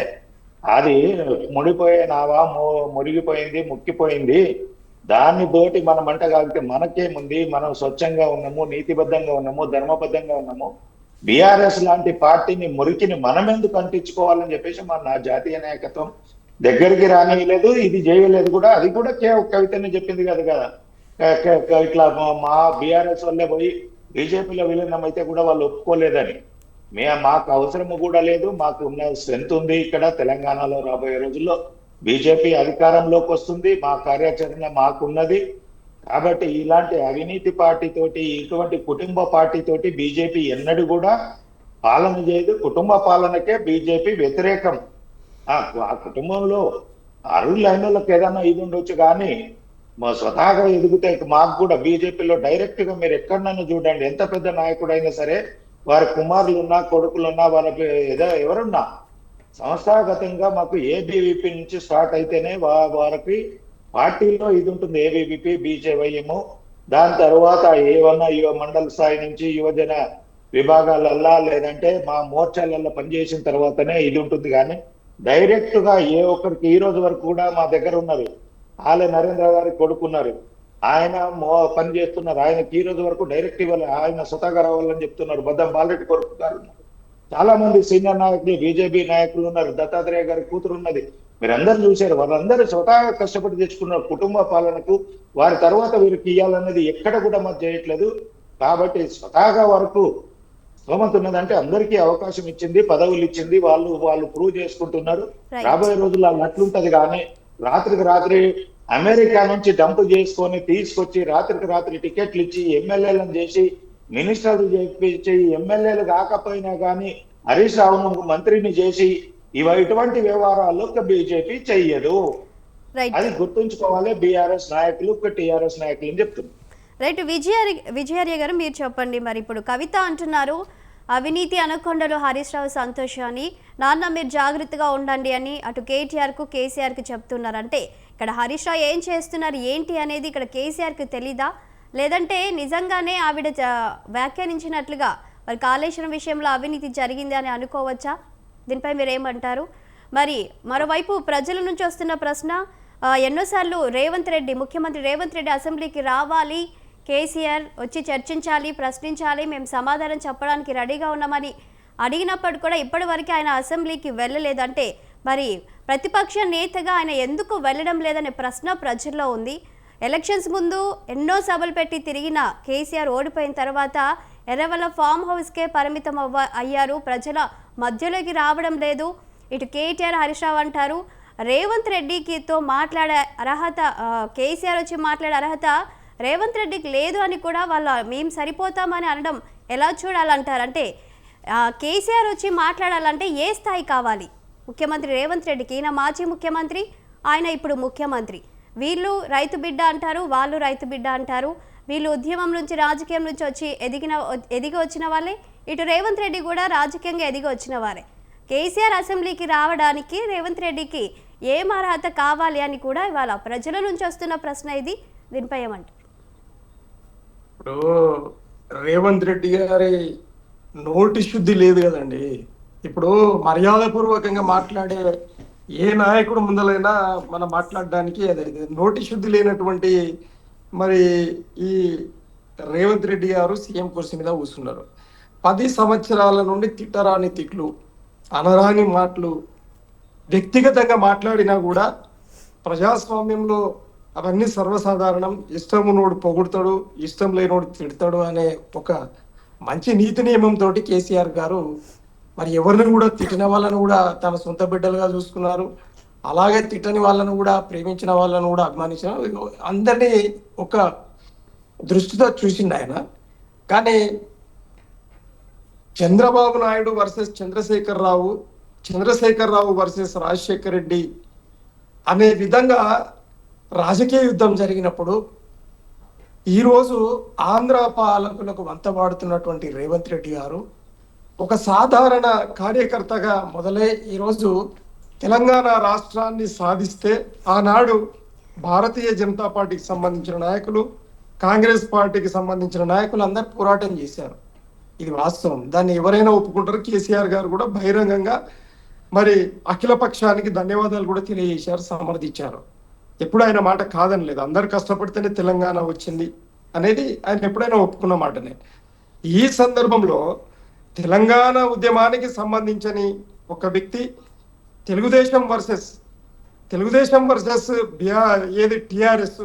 Speaker 3: అది ముడిపోయే నావా మురిగిపోయింది, ముక్కిపోయింది. దాన్ని తోటి మనం మంట కాగితే మనకేముంది? మనం స్వచ్ఛంగా ఉన్నాము, నీతిబద్ధంగా ఉన్నాము, ధర్మబద్ధంగా ఉన్నాము. బీఆర్ఎస్ లాంటి పార్టీని మురికిని మనం ఎందుకు అంటించుకోవాలని చెప్పేసి నా జాతీయ నాయకత్వం దగ్గరికి రానియలేదు, ఇది చేయలేదు కూడా. అది కూడా కవితనే చెప్పింది కదా. ఇట్లా మా బీఆర్ఎస్ వల్లే పోయి బీజేపీలో విలీనం అయితే కూడా వాళ్ళు ఒప్పుకోలేదని. మాకు అవసరము కూడా లేదు, మాకు ఉన్న స్ట్రెంత్ ఉంది. ఇక్కడ తెలంగాణలో రాబోయే రోజుల్లో బీజేపీ అధికారంలోకి వస్తుంది, మా కార్యాచరణ మాకున్నది. కాబట్టి ఇలాంటి అవినీతి పార్టీ తోటి, ఇటువంటి కుటుంబ పార్టీ తోటి బీజేపీ ఎన్నడూ కూడా పాలన చేయదు. కుటుంబ పాలనకే బీజేపీ వ్యతిరేకం. ఆ కుటుంబంలో అర్హులైనలకు ఏదైనా ఇది ఉండొచ్చు, కానీ మా స్వతహాగా ఎదుగుతాయి. మాకు కూడా బీజేపీలో డైరెక్ట్ గా మీరు ఎక్కడన్నా చూడండి, ఎంత పెద్ద నాయకుడైనా సరే వారి కుమారులున్నా, కొడుకులున్నా, వారి ఎవరున్నా సంస్థాగతంగా మాకు ఏబీవీపీ నుంచి స్టార్ట్ అయితేనే వారికి పార్టీలో ఇది ఉంటుంది, ఏబీవీపీ, బీజేవైఎం. దాని తర్వాత ఏమన్నా మండల స్థాయి నుంచి యువజన విభాగాలల్లా లేదంటే మా మోర్చాలల్లో పనిచేసిన తర్వాతనే ఇది ఉంటుంది. కానీ డైరెక్ట్ గా ఏ ఒక్కరికి ఈ రోజు వరకు కూడా మా దగ్గర ఉన్నారు, ఆలే నరేంద్ర గారి కొడుకున్నారు, ఆయన పని చేస్తున్నారు. ఆయనకి ఈ రోజు వరకు డైరెక్ట్ ఇవ్వాలి, ఆయన స్వతహాగా రావాలని చెప్తున్నారు. బద్దం బాలరెడ్డి కొడుకు గారు ఉన్నారు, చాలా మంది సీనియర్ నాయకులు, బీజేపీ నాయకులు ఉన్నారు, దత్తాత్రేయ గారి కూతురు ఉన్నది, మీరందరూ చూశారు. వాళ్ళందరూ స్వతహాగా కష్టపడి తెచ్చుకున్నారు కుటుంబ పాలనకు. వారి తర్వాత వీరికి ఇవ్వాలన్నది ఎక్కడ కూడా మాకు చేయట్లేదు. కాబట్టి స్వతహాగా వరకు స్తోమత ఉన్నదంటే అందరికీ అవకాశం ఇచ్చింది, పదవులు ఇచ్చింది, వాళ్ళు ప్రూవ్ చేసుకుంటున్నారు. రాబోయే రోజుల్లో అట్లుంటది. కానీ రాత్రికి రాత్రి అమెరికా నుంచి డంప్ చేసుకొని తీసుకొచ్చి రాత్రికి రాత్రి టికెట్లు ఇచ్చి ఎమ్మెల్యేలను చేసి మినిస్టర్లు చేయించి ఎమ్మెల్యేలు కాకపోయినా కానీ హరీష్ రావును మంత్రిని చేసి ఇటువంటి వ్యవహారాల్లో బీజేపీ చెయ్యదు. అది గుర్తుంచుకోవాలి బీఆర్ఎస్ నాయకులు, టీఆర్ఎస్ నాయకులు అని చెప్తున్నారు.
Speaker 1: రైట్. విజయార్య గారు మీరు చెప్పండి. మరి ఇప్పుడు కవిత అంటున్నారు అవినీతి అనకొండలు హరీష్ రావు సంతోష్ అని, నాన్న మీరు జాగ్రత్తగా ఉండండి అని అటు కేటీఆర్కు కేసీఆర్కి చెప్తున్నారు. అంటే ఇక్కడ హరీష్ రావు ఏం చేస్తున్నారు ఏంటి అనేది ఇక్కడ కేసీఆర్కి తెలీదా, లేదంటే నిజంగానే ఆవిడ వ్యాఖ్యానించినట్లుగా మరి కాళేశ్వరం విషయంలో అవినీతి జరిగింది అని అనుకోవచ్చా? దీనిపై మీరు ఏమంటారు? మరి మరోవైపు ప్రజల నుంచి వస్తున్న ప్రశ్న, ఎన్నోసార్లు ముఖ్యమంత్రి రేవంత్ రెడ్డి అసెంబ్లీకి రావాలి, కేసీఆర్ వచ్చి చర్చించాలి, ప్రశ్నించాలి, మేము సమాధానం చెప్పడానికి రెడీగా ఉన్నామని అడిగినప్పుడు కూడా ఇప్పటివరకు ఆయన అసెంబ్లీకి వెళ్ళలేదంటే మరి ప్రతిపక్ష నేతగా ఆయన ఎందుకు వెళ్ళడం లేదనే ప్రశ్న ప్రజల్లో ఉంది. ఎలక్షన్స్ ముందు ఎన్నో సభలు పెట్టి తిరిగిన కేసీఆర్ ఓడిపోయిన తర్వాత ఎర్రవల్ల ఫామ్ హౌస్కే పరిమితం అయ్యారు, ప్రజల మధ్యలోకి రావడం లేదు. ఇటు కేటీఆర్ హరీష్ రావు అంటారు రేవంత్ రెడ్డితో మాట్లాడే అర్హత, కేసీఆర్ వచ్చి మాట్లాడే అర్హత రేవంత్ రెడ్డికి లేదు అని కూడా మేము సరిపోతామని అనడం ఎలా చూడాలంటారు? అంటే కేసీఆర్ వచ్చి మాట్లాడాలంటే ఏ స్థాయి కావాలి? ముఖ్యమంత్రి రేవంత్ రెడ్డికి, ఈయన మాజీ ముఖ్యమంత్రి, ఆయన ఇప్పుడు ముఖ్యమంత్రి, వీళ్ళు రైతు బిడ్డ అంటారు, వాళ్ళు రైతు బిడ్డ అంటారు, వీళ్ళు ఉద్యమం నుంచి రాజకీయం నుంచి వచ్చి ఎదిగి వచ్చిన వాళ్ళే, ఇటు రేవంత్ రెడ్డి కూడా రాజకీయంగా ఎదిగి వచ్చిన వారే. కేసీఆర్ అసెంబ్లీకి రావడానికి రేవంత్ రెడ్డికి ఏం అర్హత కావాలి అని కూడా ఇవాళ ప్రజల నుంచి వస్తున్న ప్రశ్న ఇది. దీనిపై ఏమంటారు?
Speaker 4: ఇప్పుడు రేవంత్ రెడ్డి గారి నోటి శుద్ధి లేదు కదండి. ఇప్పుడు మర్యాదపూర్వకంగా మాట్లాడే ఏ నాయకుడు ముందలైనా మనం మాట్లాడడానికి అదే నోటి శుద్ధి లేనటువంటి మరి ఈ రేవంత్ రెడ్డి గారు సీఎం కుర్చీ మీద కూర్చున్నారు. 10 సంవత్సరాల నుండి తిట్టరాని తిట్లు, అనరాని మాటలు, వ్యక్తిగతంగా మాట్లాడినా కూడా ప్రజాస్వామ్యంలో అవన్నీ సర్వసాధారణం. ఇష్టమునోడు పొగుడతాడు, ఇష్టం లేనోడు తిడతాడు అనే ఒక మంచి నీతి నియమంతో కేసీఆర్ గారు మరి ఎవరిని కూడా తిట్టిన వాళ్ళను కూడా తన సొంత బిడ్డలుగా చూసుకున్నారు. అలాగే తిట్టని వాళ్ళను కూడా, ప్రేమించిన వాళ్ళను కూడా అభిమానించిన, అందరినీ ఒక దృష్టితో చూసిండు ఆయన. కానీ చంద్రబాబు నాయుడు వర్సెస్ చంద్రశేఖర్ రావు వర్సెస్ రాజశేఖర్ రెడ్డి అనే విధంగా రాజకీయ యుద్ధం జరిగినప్పుడు ఈరోజు ఆంధ్ర పాలకులకు వంతపాడుతున్నటువంటి రేవంత్ రెడ్డి గారు ఒక సాధారణ కార్యకర్తగా మొదలై ఈరోజు తెలంగాణ రాష్ట్రాన్ని సాధిస్తే ఆనాడు భారతీయ జనతా పార్టీకి సంబంధించిన నాయకులు, కాంగ్రెస్ పార్టీకి సంబంధించిన నాయకులు అందరూ పోరాటం చేశారు. ఇది వాస్తవం, దాన్ని ఎవరైనా ఒప్పుకుంటారు. కేసీఆర్ గారు కూడా బహిరంగంగా మరి అఖిల పక్షానికి ధన్యవాదాలు కూడా తెలియజేశారు, సమర్థించారు. ఎప్పుడు ఆయన మాట కాదనలేదు. అందరు కష్టపడితేనే తెలంగాణ వచ్చింది అనేది ఆయన ఎప్పుడైనా ఒప్పుకున్న మాటనే. ఈ సందర్భంలో తెలంగాణ ఉద్యమానికి సంబంధించని ఒక వ్యక్తి తెలుగుదేశం వర్సెస్ ఏది టిఆర్ఎస్,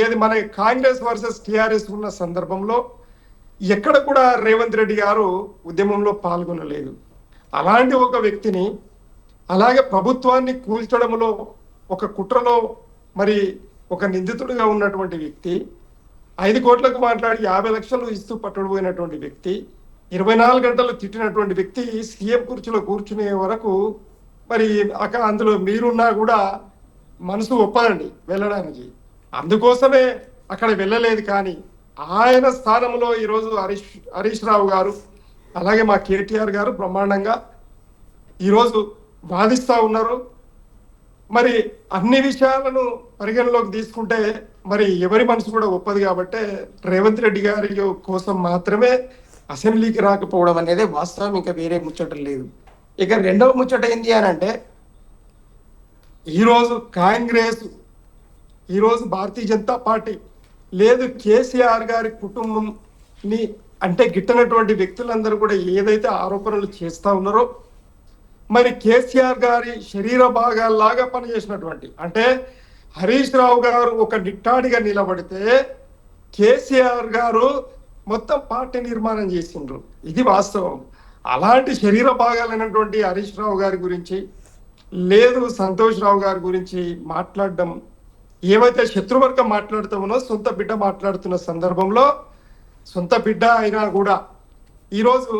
Speaker 4: ఏది మన కాంగ్రెస్ వర్సెస్ టిఆర్ఎస్ ఉన్న సందర్భంలో ఎక్కడ కూడా రేవంత్ రెడ్డి గారు ఉద్యమంలో పాల్గొనలేదు. అలాంటి ఒక వ్యక్తిని, అలాగే ప్రభుత్వాన్ని కూల్చడంలో ఒక కుట్రలో మరి ఒక నిందితుడిగా ఉన్నటువంటి వ్యక్తి, 5 కోట్లకు మాట్లాడి 50 లక్షలు ఇస్తూ పట్టుకుపోయినటువంటి వ్యక్తి, 24 గంటలు తిట్టినటువంటి వ్యక్తి సీఎం కుర్చీలో కూర్చునే వరకు మరి అందులో మీరున్నా కూడా మనసు ఒప్పదండి వెళ్ళడానికి. అందుకోసమే అక్కడ వెళ్ళలేదు. కానీ ఆయన స్థానంలో ఈరోజు హరీష్ రావు గారు, అలాగే మా కేటీఆర్ గారు బ్రహ్మాండంగా ఈరోజు వాదిస్తూ ఉన్నారు. మరి అన్ని విషయాలను పరిగణలోకి తీసుకుంటే మరి ఎవరి మనసు కూడా ఒప్పదు. కాబట్టి రేవంత్ రెడ్డి గారి కోసం మాత్రమే అసెంబ్లీకి రాకపోవడం అనేది వాస్తవం, ఇంకా వేరే ముచ్చట లేదు. ఇక రెండవ ముచ్చట ఏంటి అని అంటే, ఈరోజు కాంగ్రెస్, ఈరోజు భారతీయ జనతా పార్టీ లేదు, కేసీఆర్ గారి కుటుంబంని అంటే గిట్టనటువంటి వ్యక్తులందరూ కూడా ఏదైతే ఆరోపణలు చేస్తూ ఉన్నారో, మరి కేసీఆర్ గారి శరీర భాగాల్లాగా పనిచేసినటువంటి, అంటే హరీష్ రావు గారు ఒక నిట్టాడిగా నిలబడితే కేసీఆర్ గారు మొత్తం పార్టీ నిర్మాణం చేసిండ్రు. ఇది వాస్తవం. అలాంటి శరీర భాగాలైనటువంటి హరీష్ రావు గారి గురించి లేదు, సంతోష్ రావు గారి గురించి మాట్లాడడం, ఏవైతే శత్రువర్గం మాట్లాడుతామో సొంత బిడ్డ మాట్లాడుతున్న సందర్భంలో, సొంత బిడ్డ అయినా కూడా ఈరోజు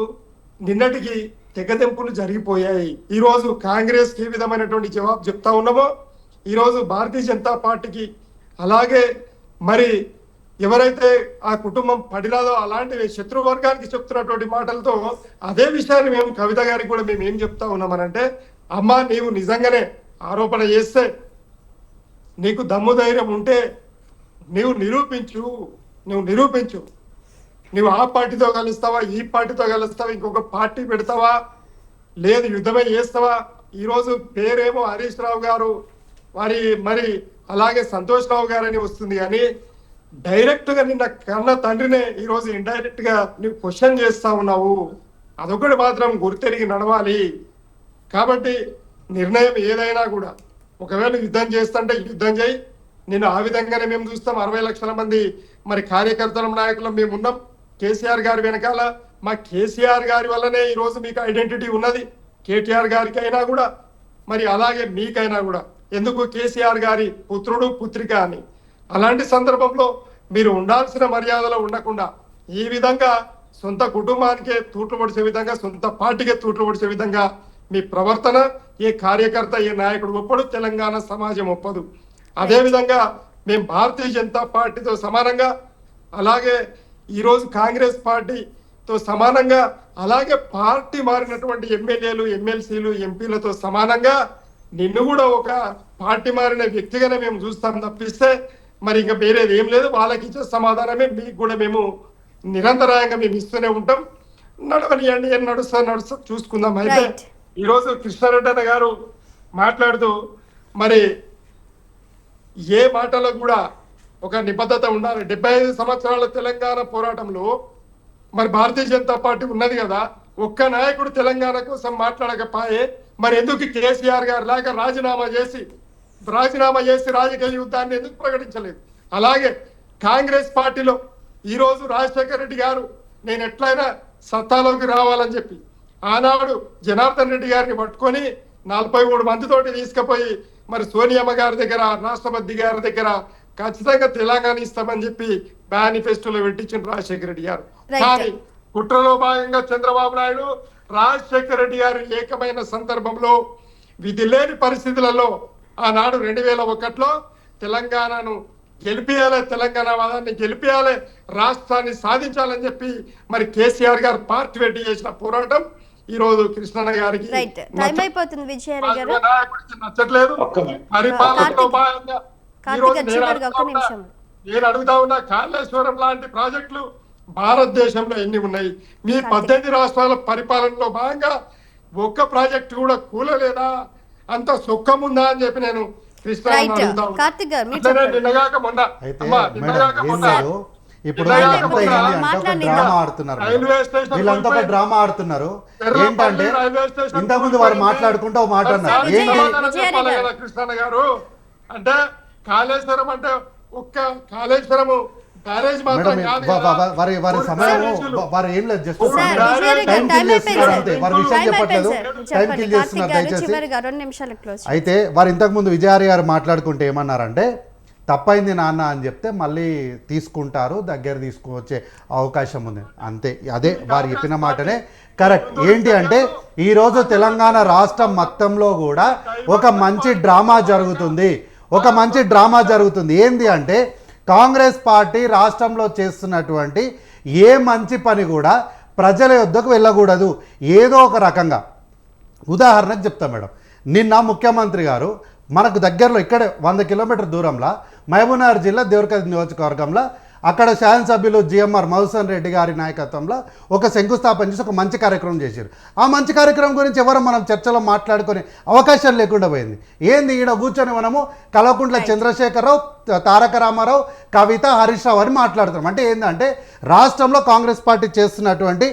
Speaker 4: నిన్నటికి తెగదెంపులు జరిగిపోయాయి. ఈరోజు కాంగ్రెస్కి ఏ విధమైనటువంటి జవాబు చెప్తా ఉన్నామో, ఈరోజు భారతీయ జనతా పార్టీకి, అలాగే మరి ఎవరైతే ఆ కుటుంబం పడిరాదో అలాంటి శత్రువర్గానికి చెప్తున్నటువంటి మాటలతో అదే విషయాన్ని మేము కవిత గారికి కూడా మేము ఏం చెప్తా ఉన్నామనంటే, అమ్మా నీవు నిజంగానే ఆరోపణ చేస్తే, నీకు దమ్ము ధైర్యం ఉంటే నువ్వు నిరూపించు. నువ్వు ఆ పార్టీతో కలుస్తావా, ఈ పార్టీతో కలుస్తావా, ఇంకొక పార్టీ పెడతావా, లేదు యుద్ధమే చేస్తావా? ఈరోజు పేరేమో హరీష్ రావు గారు మరి అలాగే సంతోష్ రావు గారు అని వస్తుంది, కానీ డైరెక్ట్ గా నిన్న కన్న తండ్రినే ఈరోజు ఇండైరెక్ట్ గా నువ్వు క్వశ్చన్ చేస్తా ఉన్నావు. అదొకటి మాత్రం గుర్తెరిగి నడవాలి. కాబట్టి నిర్ణయం ఏదైనా కూడా, ఒకవేళ యుద్ధం చేస్తుంటే యుద్ధం చేయి, నేను ఆ విధంగానే మేము చూస్తాం. 60 లక్షల మంది మరి కార్యకర్తల నాయకులు మేము ఉన్నాం కేసీఆర్ గారి వెనకాల. మా కేసీఆర్ గారి వల్లనే ఈరోజు మీకు ఐడెంటిటీ ఉన్నది, కేటీఆర్ గారికి అయినా కూడా మరి అలాగే మీకైనా కూడా. ఎందుకు కేసీఆర్ గారి పుత్రుడు పుత్రిక అని. అలాంటి సందర్భంలో మీరు ఉండాల్సిన మర్యాదలో ఉండకుండా ఈ విధంగా సొంత కుటుంబానికే తూట్లు పొడిచే విధంగా, సొంత పార్టీకే తూట్లు పొడిచే విధంగా మీ ప్రవర్తన ఏ కార్యకర్త, ఏ నాయకుడు ఒప్పడు, తెలంగాణ సమాజం ఒప్పదు. అదేవిధంగా మేము భారతీయ జనతా పార్టీతో సమానంగా, అలాగే ఈరోజు కాంగ్రెస్ పార్టీతో సమానంగా, అలాగే పార్టీ మారినటువంటి ఎమ్మెల్యేలు, ఎమ్మెల్సీలు, ఎంపీలతో సమానంగా నిన్ను కూడా ఒక పార్టీ మారిన వ్యక్తిగానే మేము చూస్తాం తప్పిస్తే మరి ఇంకా వేరేది ఏం లేదు. వాళ్ళకి ఇచ్చే సమాధానమే మీకు కూడా మేము నిరంతరాయంగా మేము ఇస్తూనే ఉంటాం. నడవనియండి, ఏం నడుస్తా చూసుకుందాం. అయితే ఈరోజు కృష్ణారెడ్డి అన్న గారు మాట్లాడుతూ మరి ఏ మాటలో కూడా ఒక నిబద్ధత ఉండాలి. 75 సంవత్సరాల తెలంగాణ పోరాటంలో మరి భారతీయ జనతా పార్టీ ఉన్నది కదా, ఒక్క నాయకుడు తెలంగాణ కోసం మాట్లాడకపోయే. మరి ఎందుకు కేసీఆర్ గారు లాగా రాజీనామా చేసి రాజకీయ యుద్ధాన్ని ఎందుకు ప్రకటించలేదు? అలాగే కాంగ్రెస్ పార్టీలో ఈరోజు రాజశేఖర రెడ్డి గారు నేను ఎట్లయినా సత్తాలోకి రావాలని చెప్పి ఆనాడు జనార్దన్ రెడ్డి గారిని పట్టుకొని 43 మందితోటి తీసుకుపోయి మరి సోనియమ్మ గారి దగ్గర, రాష్ట్రపతి గారి దగ్గర ఖచ్చితంగా తెలంగాణ ఇస్తామని చెప్పి మేనిఫెస్టోలో పెట్టించిన రాజశేఖర రెడ్డి గారు. కానీ కుట్రలో భాగంగా చంద్రబాబు నాయుడు రాజశేఖర రెడ్డి గారు ఏకమైన సందర్భంలో విధి లేని పరిస్థితులలో ఆనాడు 2001లో తెలంగాణను గెలిపియాలి, తెలంగాణ వాదాన్ని గెలిపియాలి, రాష్ట్రాన్ని సాధించాలని చెప్పి మరి కేసీఆర్ గారు పార్టీ పెట్టి చేసిన పోరాటం ఈరోజు కృష్ణన్న గారికి నచ్చట్లేదు. పరిపాలనలో భాగంగా ఈరోజు నేను అడుగుతా ఉన్నా, కాళేశ్వరం లాంటి ప్రాజెక్టులు భారతదేశంలో ఎన్ని ఉన్నాయి? మీ 18 రాష్ట్రాల పరిపాలనలో భాగంగా ఒక్క ప్రాజెక్ట్ కూడా కూలలేదా, అంత సుఖం ఉందా అని చెప్పి నేను కృష్ణ
Speaker 1: రైట్ కార్తిక్ గారు మీరు చెప్పండి.
Speaker 4: నిన్నగాక మొన్న
Speaker 5: అయితే
Speaker 4: అమ్మా,
Speaker 5: మేడం
Speaker 4: నిన్నగాక
Speaker 5: ఏం
Speaker 4: మొన్న
Speaker 5: లేదు ఇప్పుడు
Speaker 4: రైల్వే
Speaker 5: వీళ్ళంతా
Speaker 4: స్టేషన్
Speaker 5: ఏంటి అంటే ఒక
Speaker 1: మాట్లాడండి.
Speaker 5: డ్రామా ఆడుతున్నారు మేడం.
Speaker 4: రైల్వే స్టేషన్
Speaker 5: వీళ్ళంతా ఒక
Speaker 4: పోయి
Speaker 5: డ్రామా ఆడుతున్నారు.
Speaker 4: ఎర్రపల్లి
Speaker 5: ఏంటంటే
Speaker 4: రైల్వే స్టేషన్
Speaker 5: ఇంతకుముందు
Speaker 4: పోయి
Speaker 5: వారు మాట్లాడుకుంటూ ఒక మాట అన్నారు.
Speaker 4: దానికి
Speaker 1: విజయ్
Speaker 5: ఏంటి
Speaker 1: గారు,
Speaker 4: సమాధానం చెప్పాలి కదా కృష్ణన్న గారు. అంటే కాళేశ్వరం అంటే ఒక్క కాళేశ్వరము బ్యారేజ్ మాత్రం
Speaker 5: మేడం
Speaker 4: కాదు
Speaker 5: వారి వారి సమయము వారు ఏం లేదు జస్ట్
Speaker 1: సార్, విజయ్ గారు,
Speaker 5: టైం
Speaker 1: టైం
Speaker 5: కిల్ చేస్తున్నారు అంతే.
Speaker 1: అయిపోయింది
Speaker 5: వారి విషయం
Speaker 1: టైం
Speaker 5: చెప్పట్లేదు,
Speaker 1: అయిపోయింది
Speaker 5: టైం
Speaker 1: చెప్పండి.
Speaker 5: కిల్
Speaker 1: కార్తిక్
Speaker 5: చేస్తున్నారు
Speaker 1: గారు
Speaker 5: దయచేసి.
Speaker 1: చివరిగా 2 నిమిషాలు క్లోజ్.
Speaker 5: అయితే వారు ఇంతకుముందు విజయారి గారు మాట్లాడుకుంటే ఏమన్నారంటే తప్పైంది నాన్న అని చెప్తే మళ్ళీ తీసుకుంటారు, దగ్గర తీసుకువచ్చే అవకాశం ఉంది అంతే. అదే వారు చెప్పిన మాటనే కరెక్ట్. ఏంటి అంటే ఈరోజు తెలంగాణ రాష్ట్రం మొత్తంలో కూడా ఒక మంచి డ్రామా జరుగుతుంది, ఒక మంచి డ్రామా జరుగుతుంది. ఏంది అంటే కాంగ్రెస్ పార్టీ రాష్ట్రంలో చేస్తున్నటువంటి ఏ మంచి పని కూడా ప్రజల యొద్దకు వెళ్ళకూడదు ఏదో ఒక రకంగా. ఉదాహరణకు చెప్తా మేడం, నిన్న ముఖ్యమంత్రి గారు మనకు దగ్గరలో ఇక్కడే 100 కిలోమీటర్ దూరంలో మహబూబ్నగర్ జిల్లా దేవరకద్ర నియోజకవర్గంలో అక్కడ శాసనసభ్యులు జిఎంఆర్ మధుసూదన్ రెడ్డి గారి నాయకత్వంలో ఒక శంకుస్థాపన చేసి ఒక మంచి కార్యక్రమం చేశారు. ఆ మంచి కార్యక్రమం గురించి ఎవరు మనం చర్చలో మాట్లాడుకునే అవకాశం లేకుండా పోయింది. ఏంది ఈడ కూర్చొని మనము కల్వకుంట్ల చంద్రశేఖరరావు, తారక రామారావు, కవిత, హరీష్ రావు అని మాట్లాడుతున్నాం. అంటే ఏంటంటే రాష్ట్రంలో కాంగ్రెస్ పార్టీ చేస్తున్నటువంటి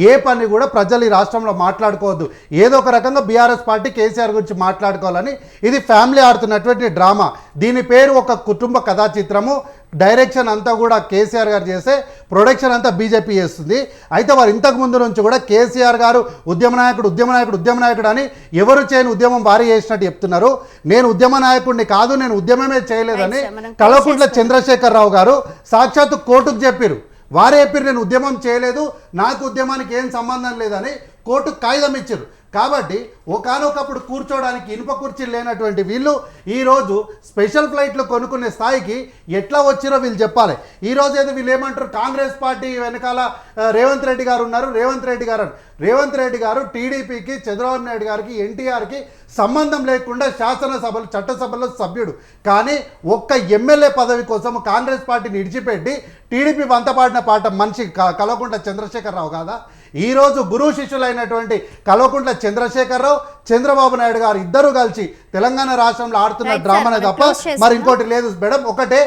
Speaker 5: ఏ పని కూడా ప్రజలు ఈ రాష్ట్రంలో మాట్లాడుకోవద్దు, ఏదో ఒక రకంగా బీఆర్ఎస్ పార్టీ కేసీఆర్ గురించి మాట్లాడుకోవాలని ఇది ఫ్యామిలీ ఆడుతున్నటువంటి డ్రామా. దీని పేరు ఒక కుటుంబ కథా చిత్రము. డైరెక్షన్ అంతా కూడా కేసీఆర్ గారు చేస్తే ప్రొడక్షన్ అంతా బీజేపీ చేస్తుంది. అయితే వారు ఇంతకు ముందు నుంచి కూడా కేసీఆర్ గారు ఉద్యమ నాయకుడు ఉద్యమ నాయకుడు ఉద్యమ నాయకుడు అని ఎవరు చేయని ఉద్యమం వారి చేసినట్టు చెప్తున్నారు. నేను ఉద్యమ నాయకుడిని కాదు, నేను ఉద్యమమే చేయలేదని కల్వకుంట్ల చంద్రశేఖరరావు గారు సాక్షాత్తు కోర్టుకు చెప్పారు. వారే చెప్పారు నేను ఉద్యమం చేయలేదు, నాకు ఉద్యమానికి ఏం సంబంధం లేదని కోర్టుకు కాగితం ఇచ్చారు. కాబట్టి ఒకానొకప్పుడు కూర్చోవడానికి ఇనుప కుర్చీలు లేనటువంటి వీళ్ళు ఈరోజు స్పెషల్ ఫ్లైట్లు కొనుక్కునే స్థాయికి ఎట్లా వచ్చిరో వీళ్ళు చెప్పాలి. ఈరోజు ఏదో వీళ్ళు ఏమంటారు, కాంగ్రెస్ పార్టీ వెనకాల రేవంత్ రెడ్డి గారు ఉన్నారు, రేవంత్ రెడ్డి గారు టీడీపీకి, చంద్రబాబు నాయుడు గారికి, ఎన్టీఆర్కి సంబంధం లేకుండా శాసనసభలు చట్టసభలో సభ్యుడు. కానీ ఒక్క ఎమ్మెల్యే పదవి కోసం కాంగ్రెస్ పార్టీని విడిచిపెట్టి టీడీపీ వంతపాడిన పాట మనిషి కల్వకుంట్ల చంద్రశేఖరరావు కాదా? ఈరోజు గురు శిష్యులైనటువంటి కల్వకుంట్ల చంద్రశేఖరరావు, చంద్రబాబు నాయుడు గారు ఇద్దరు కలిసి తెలంగాణ రాష్ట్రంలో ఆడుతున్న డ్రామానే తప్ప మరి ఇంకోటి లేదు మేడం. ఒకటే,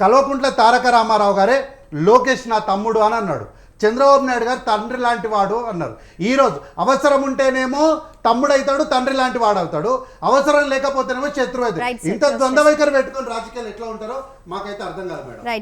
Speaker 5: కల్వకుంట్ల తారక రామారావు గారే లోకేష్ నా తమ్ముడు అని అన్నాడు, చంద్రబాబు నాయుడు గారు తండ్రి లాంటి వాడు అన్నారు. ఈరోజు అవసరం ఉంటేనేమో తమ్ముడు అవుతాడు, తండ్రి లాంటి వాడు అవుతాడు, అవసరం లేకపోతేనేమో శత్రువు అవుతాడు. ఇంత ద్వంద్వ వైఖరి పెట్టుకొని రాజకీయాలు ఎట్లా ఉంటారో మాకైతే అర్థం కాదు మేడం.